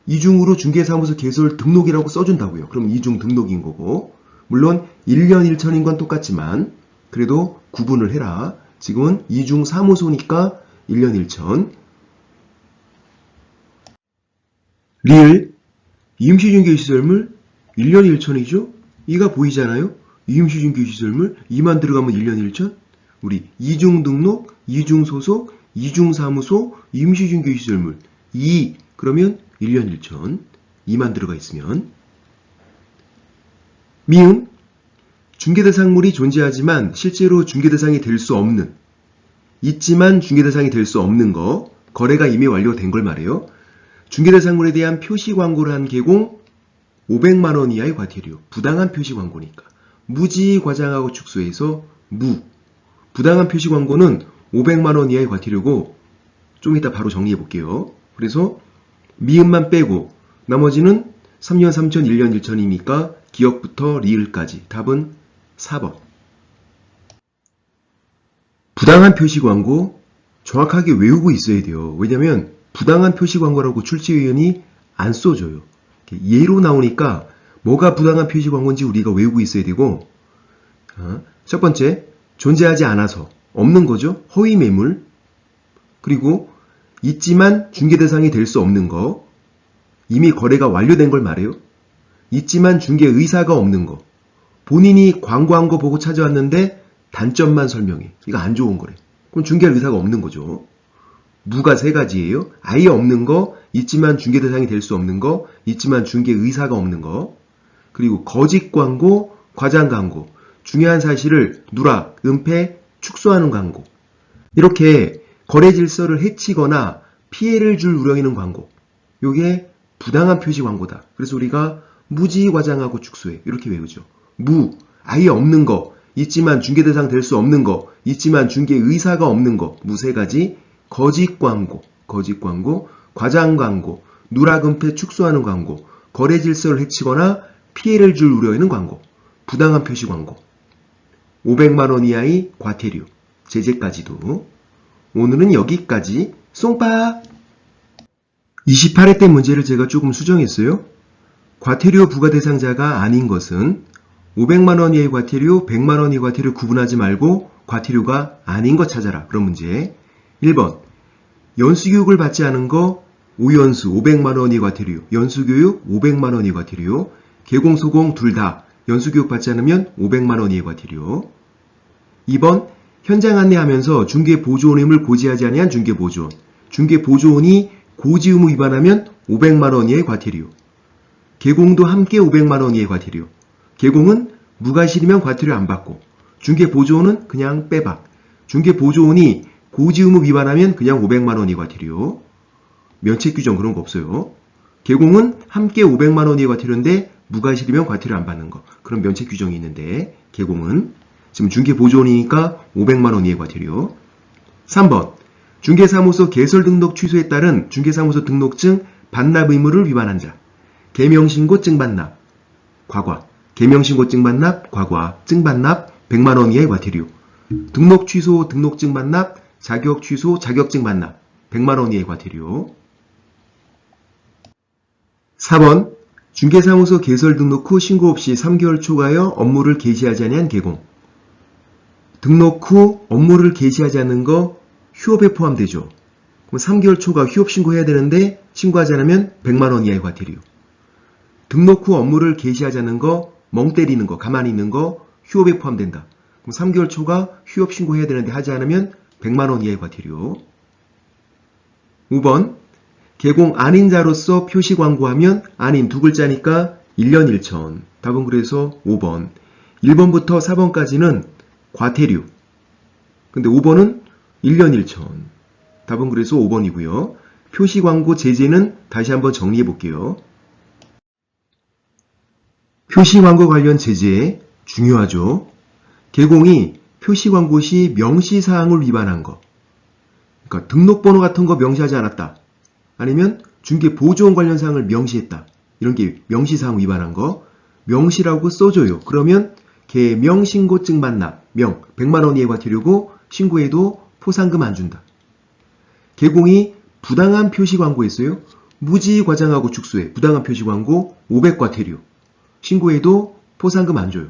이중으로 중개사무소 개설 등록이라고 써준다고요. 그럼 이중 등록인 거고. 물론 1년 1천인 건 똑같지만 그래도 구분을 해라. 지금은 이중사무소니까 1년 1천. 리을 임시중개시설물 1년 1천이죠? 이가 보이잖아요? 임시중개시설물 2만 들어가면 1년 1천? 우리 이중등록, 이중소속, 이중사무소, 임시중개시설물 2 그러면 1년 1천. 2만 들어가 있으면. 미음 중개대상물이 존재하지만 실제로 중개대상이 될 수 없는, 있지만 중개대상이 될 수 없는 거, 거래가 이미 완료된 걸 말해요. 중개대상물에 대한 표시 광고를 한 개공 500만 원 이하의 과태료. 부당한 표시 광고니까. 무지 과장하고 축소해서 무. 부당한 표시 광고는 500만 원 이하의 과태료고 좀 이따 바로 정리해 볼게요. 그래서 미음만 빼고 나머지는 3년 3천 1년 1천이니까 기억부터 리을까지. 답은 4번. 부당한 표시 광고 정확하게 외우고 있어야 돼요. 왜냐면 부당한 표시 광고라고 출제위원이 안 써줘요. 예로 나오니까 뭐가 부당한 표시 광고인지 우리가 외우고 있어야 되고, 첫 번째 존재하지 않아서 없는 거죠. 허위 매물. 그리고 있지만 중개 대상이 될 수 없는 거. 이미 거래가 완료된 걸 말해요. 있지만 중개 의사가 없는 거. 본인이 광고한 거 보고 찾아왔는데 단점만 설명해. 이거 안 좋은 거래. 그럼 중개할 의사가 없는 거죠. 무가 3가지예요. 아예 없는 거, 있지만 중개 대상이 될 수 없는 거, 있지만 중개 의사가 없는 거. 그리고 거짓 광고, 과장 광고. 중요한 사실을 누락, 은폐, 축소하는 광고. 이렇게 거래 질서를 해치거나 피해를 줄 우려 있는 광고. 이게 부당한 표시 광고다. 그래서 우리가 무지 과장하고 축소해. 이렇게 외우죠. 무, 아예 없는 거, 있지만 중개 대상 될 수 없는 거, 있지만 중개 의사가 없는 거. 무 3가지. 거짓 광고, 과장 광고, 누락 은폐 축소하는 광고, 거래 질서를 해치거나 피해를 줄 우려 있는 광고, 부당한 표시 광고, 500만 원 이하의 과태료, 제재까지도. 오늘은 여기까지. 쏭빠! 28회 때 문제를 제가 조금 수정했어요. 과태료 부과 대상자가 아닌 것은 500만 원 이하의 과태료, 100만 원 이하의 과태료 구분하지 말고 과태료가 아닌 거 찾아라. 그런 문제. 1번 연수교육을 받지 않은 거 5연수 500만 원의 과태료, 연수교육 500만 원의 과태료, 개공, 소공 둘 다 연수교육 받지 않으면 500만 원의 과태료. 2번 현장 안내하면서 중개보조원임을 고지하지 아니한 중개보조원, 중개보조원이 고지 의무 위반하면 500만 원의 과태료. 개공도 함께 500만 원의 과태료. 개공은 무과실이면 과태료 안 받고, 중개보조원은 그냥 빼박. 중개보조원이 고지 의무 위반하면 그냥 500만 원의 과태료. 면책 규정 그런 거 없어요. 개공은 함께 500만 원의 과태료인데 무과실이면 과태료 안 받는 거. 그런 면책 규정이 있는데 개공은 지금 중개보조원이니까 500만 원의 과태료. 3번 중개사무소 개설 등록 취소에 따른 중개사무소 등록증 반납 의무를 위반한 자. 개명신고 증반납 과과, 개명신고 증반납 과과, 증반납 100만 원 이하의 과태료. 등록 취소, 등록증 반납, 자격 취소, 자격증 반납 100만 원 이하의 과태료. 4번 중개사무소 개설 등록 후 신고 없이 3개월 초과하여 업무를 개시하지 아니한 개공. 등록 후 업무를 개시하지 않는 거 휴업에 포함되죠. 그럼 3개월 초과 휴업 신고해야 되는데 신고하지 않으면 100만 원 이하의 과태료. 등록 후 업무를 개시하지 않는 거, 멍 때리는 거, 가만히 있는 거 휴업에 포함된다. 그럼 3개월 초과 휴업 신고해야 되는데 하지 않으면 100만 원 이하의 과태료. 5번 개공 아닌 자로서 표시 광고하면 아닌 두 글자니까 1년 1천. 답은 그래서 5번. 1번부터 4번까지는 과태료. 근데 5번은 1년 1천. 답은 그래서 5번이고요. 표시광고 제재는 다시 한번 정리해 볼게요. 표시광고 관련 제재 중요하죠. 개공이 표시광고 시 명시사항을 위반한 거. 그러니까 등록번호 같은 거 명시하지 않았다. 아니면 중개보조원 관련 사항을 명시했다. 이런 게 명시사항 위반한 거. 명시라고 써줘요. 그러면 개명신고증 반납, 100만 원 이하의 과태료고 신고해도 포상금 안 준다. 개공이 부당한 표시 광고했어요. 무지 과장하고 축소해. 부당한 표시 광고 500 과태료. 신고해도 포상금 안 줘요.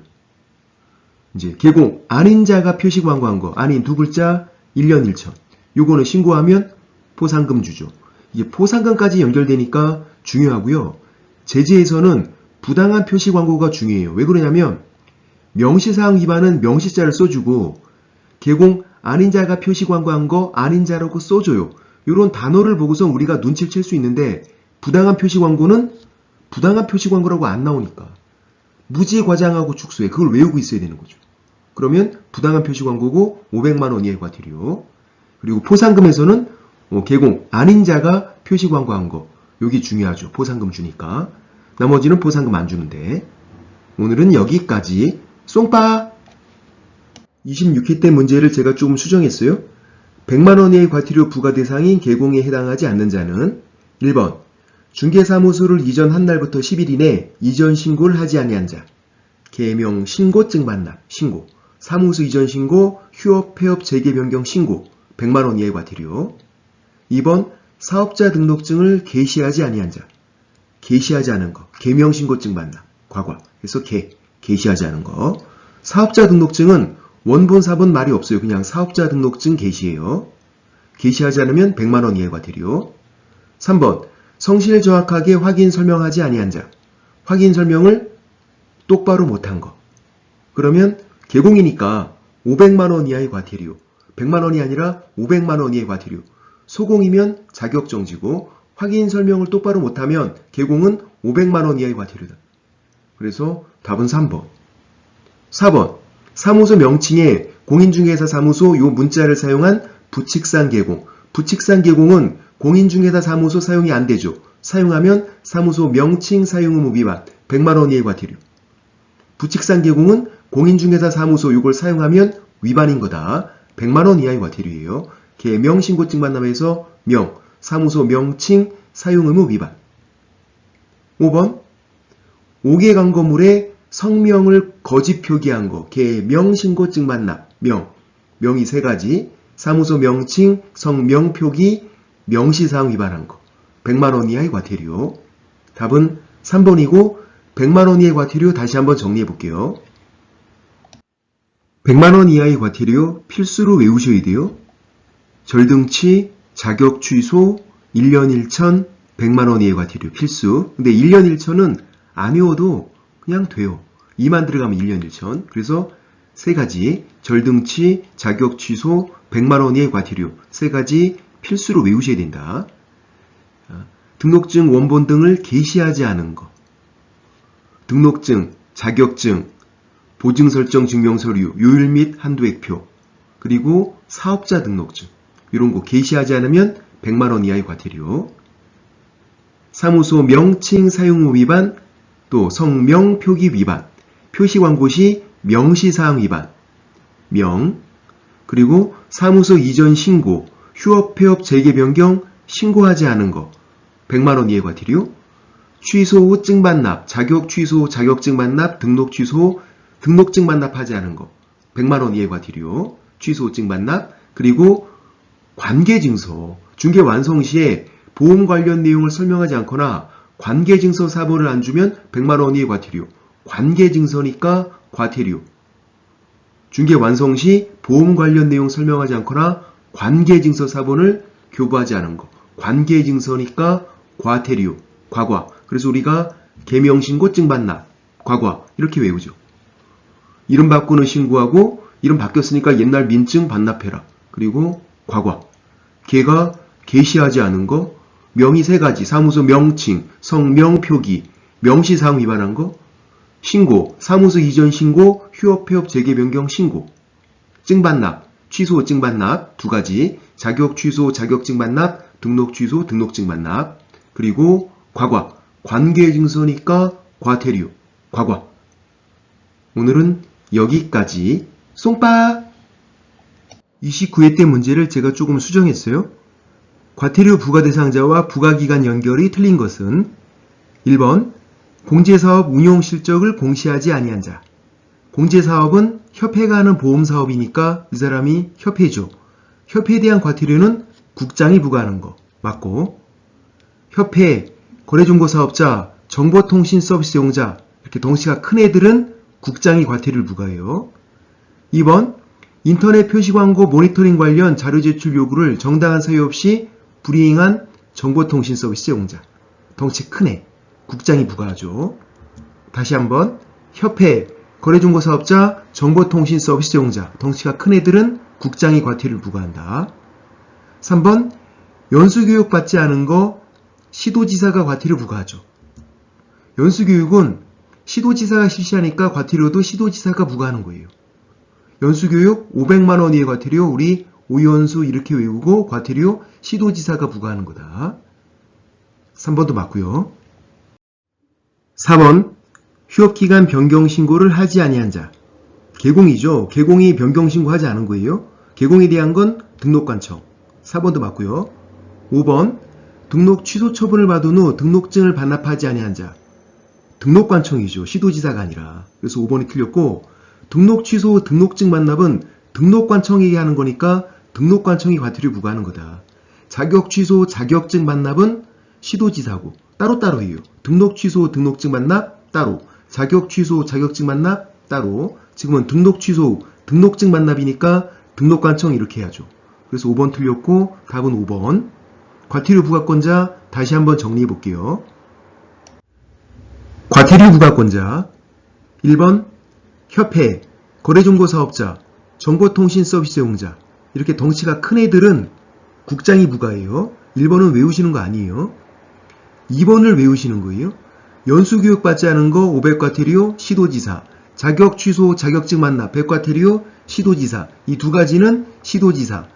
이제 개공 아닌 자가 표시 광고한 거. 아닌 두 글자 1년 1천. 요거는 신고하면 포상금 주죠. 이게 포상금까지 연결되니까 중요하고요. 제재에서는 부당한 표시 광고가 중요해요. 왜 그러냐면 명시사항 위반은 명시자를 써주고 개공 아닌 자가 표시 광고한 거 아닌 자라고 써줘요. 이런 단어를 보고서 우리가 눈치를 챌 수 있는데 부당한 표시 광고는 부당한 표시 광고라고 안 나오니까 무지 과장하고 축소해. 그걸 외우고 있어야 되는 거죠. 그러면 부당한 표시 광고고 500만 원 이하의 과태료. 그리고 포상금에서는 개공 아닌 자가 표시 광고한 거. 여기 중요하죠. 포상금 주니까. 나머지는 포상금 안 주는데. 오늘은 여기까지. 쏭빠! 26회 때 문제를 제가 조금 수정했어요. 100만 원 이하의 과태료 부과 대상인 개공에 해당하지 않는 자는 1번 중개사무소를 이전한 날부터 10일 이내 이전 신고를 하지 아니한 자. 개명 신고증 반납 신고. 사무소 이전 신고, 휴업, 폐업, 재개 변경 신고. 100만 원 이하의 과태료. 2번 사업자 등록증을 게시하지 아니한 자. 게시하지 않은 거. 개명 신고증 반납. 과거. 그래서 게시하지 않은 거. 사업자 등록증은 원본 사본 말이 없어요. 그냥 사업자 등록증 게시예요. 게시하지 않으면 100만 원 이하의 과태료. 3번 성실 정확하게 확인 설명하지 아니한 자. 확인 설명을 똑바로 못한 거. 그러면 개공이니까 500만 원 이하의 과태료. 100만 원이 아니라 500만 원 이하의 과태료. 소공이면 자격정지고 확인 설명을 똑바로 못하면 개공은 500만 원 이하의 과태료다. 그래서 답은 3번. 4번 사무소 명칭에 공인중개사 사무소 요 문자를 사용한 부칙상 개공. 부칙상 개공은 공인중개사 사무소 사용이 안 되죠. 사용하면 사무소 명칭 사용 의무 위반 100만 원 이하의 과태료. 부칙상 개공은 공인중개사 사무소 요걸 사용하면 위반인 거다. 100만 원 이하의 과태료예요. 개명신고증 반납에서 사무소 명칭 사용 의무 위반. 5번 5개 광고물에 성명을 거짓 표기한 거. 개명신고증 반납. 명이 3가지. 사무소 명칭, 성명 표기, 명시사항 위반한 거. 100만 원 이하의 과태료. 답은 3번이고 100만 원 이하의 과태료 다시 한번 정리해 볼게요. 100만 원 이하의 과태료 필수로 외우셔야 돼요. 절등치, 자격 취소, 1년 1천, 100만 원 이하의 과태료 필수. 근데 1년 1천은 안 외워도 그냥 돼요. 2만 들어가면 1년 1천. 그래서 3가지 절등치, 자격 취소, 100만 원 이하의 과태료 3가지 필수로 외우셔야 된다. 등록증, 원본 등을 게시하지 않은 거. 등록증, 자격증, 보증설정 증명서류, 요율 및 한도액표, 그리고 사업자 등록증 이런 거 게시하지 않으면 100만 원 이하의 과태료. 사무소 명칭 사용후 위반, 또 성명 표기 위반, 표시 광고 시 명시사항 위반, 그리고 사무소 이전 신고, 휴업, 폐업, 재개 변경 신고하지 않은 거 100만 원 이하의 과태료. 취소 후 증 반납, 자격 취소, 자격증 반납, 등록 취소, 등록증 반납하지 않은 거 100만 원 이하의 과태료. 취소 후 증 반납. 그리고 관계증서, 중개 완성 시에 보험 관련 내용을 설명하지 않거나 관계증서 사본을 안 주면 100만 원 이하의 과태료. 관계증서니까 과태료. 중개 완성 시 보험 관련 내용 설명하지 않거나 관계증서 사본을 교부하지 않은 거. 관계증서니까 과태료. 과과. 그래서 우리가 개명신고증 반납. 과과. 이렇게 외우죠. 이름 바꾸는 신고하고 이름 바뀌었으니까 옛날 민증 반납해라. 그리고 과과. 개가 게시하지 않은 거. 명의 3가지. 사무소 명칭, 성명 표기, 명시사항 위반한 거. 신고, 사무소 이전 신고, 휴업, 폐업, 재개 변경 신고. 증 반납, 취소 증반납 두 가지, 자격 취소 자격증 반납, 등록 취소 등록증 반납, 그리고 과과, 관계 증서니까 과태료, 과과. 오늘은 여기까지. 쏭빠! 29회 때 문제를 제가 조금 수정했어요. 과태료 부과 대상자와 부과기간 연결이 틀린 것은 1번 공제사업 운용 실적을 공시하지 아니한 자. 공제사업은 협회가 하는 보험사업이니까 이 사람이 협회죠. 협회에 대한 과태료는 국장이 부과하는 거 맞고, 협회, 거래정보사업자, 정보통신 서비스 이용자 이렇게 덩치가 큰 애들은 국장이 과태료를 부과해요. 2번 인터넷 표시광고 모니터링 관련 자료 제출 요구를 정당한 사유 없이 불이행한 정보통신 서비스 이용자, 덩치 큰 애, 국장이 부과하죠. 다시 한번 협회, 거래정보사업자, 정보통신 서비스 이용자, 덩치가 큰 애들은 국장이 과태료를 부과한다. 3번 연수교육 받지 않은 거 시도지사가 과태료 부과하죠. 연수교육은 시도지사가 실시하니까 과태료도 시도지사가 부과하는 거예요. 연수교육 500만원 이하의 과태료 우리 오연수 이렇게 외우고 과태료 시도지사가 부과하는 거다. 3번도 맞고요. 4번 휴업기간 변경 신고를 하지 아니한 자. 개공이죠. 개공이 변경 신고하지 않은 거예요. 개공에 대한 건 등록관청. 4번도 맞고요. 5번 등록 취소 처분을 받은 후 등록증을 반납하지 아니한 자. 등록관청이죠. 시도지사가 아니라. 그래서 5번이 틀렸고, 등록 취소 등록증 반납은 등록관청에게 하는 거니까 등록관청이 과태료 부과하는 거다. 자격 취소 자격증 반납은 시도지사고 따로따로 해요. 등록 취소 등록증 반납 따로, 자격 취소 자격증 반납 따로. 지금은 등록 취소 등록증 반납이니까 등록관청 이렇게 해야죠. 그래서 5번 틀렸고 답은 5번. 과태료 부과권자 다시 한번 정리해 볼게요. 과태료 부과권자 1번 협회, 거래정보사업자, 정보통신 서비스 이용자 이렇게 덩치가 큰 애들은 국장이 부과해요. 1번은 외우시는 거 아니에요. 2번을 외우시는 거예요. 연수교육 받지 않은 거 500과태료 시도지사, 자격 취소 자격증 반납 100과태료 시도지사, 이 두 가지는 시도지사.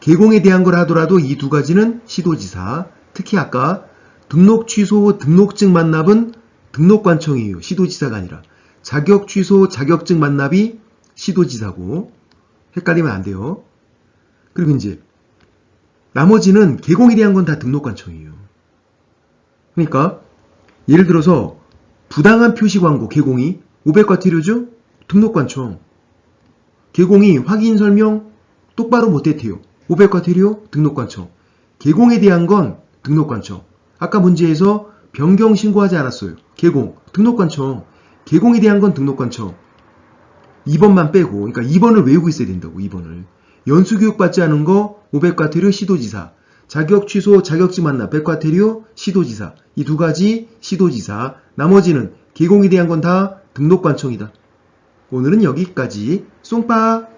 개공에 대한 걸 하더라도 이 두 가지는 시도지사. 특히 아까 등록 취소 등록증 반납은 등록관청이에요. 시도지사가 아니라. 자격 취소 자격증 반납이 시도지사고, 헷갈리면 안 돼요. 그리고 이제 나머지는 개공에 대한 건 다 등록관청이에요. 그러니까 예를 들어서 부당한 표시광고 개공이 500과태료죠? 등록관청. 개공이 확인 설명 똑바로 못했대요. 500과태료 등록관청. 개공에 대한 건 등록관청. 아까 문제에서 변경 신고하지 않았어요. 개공, 등록관청. 개공에 대한 건 등록관청. 2번만 빼고, 그러니까 2번을 외우고 있어야 된다고, 2번을. 연수교육 받지 않은 거 500과태료 시도지사. 자격 취소 자격증 반납 100과태료 시도지사. 이 두 가지 시도지사. 나머지는 개공에 대한 건 다 등록관청이다. 오늘은 여기까지. 쏭빠!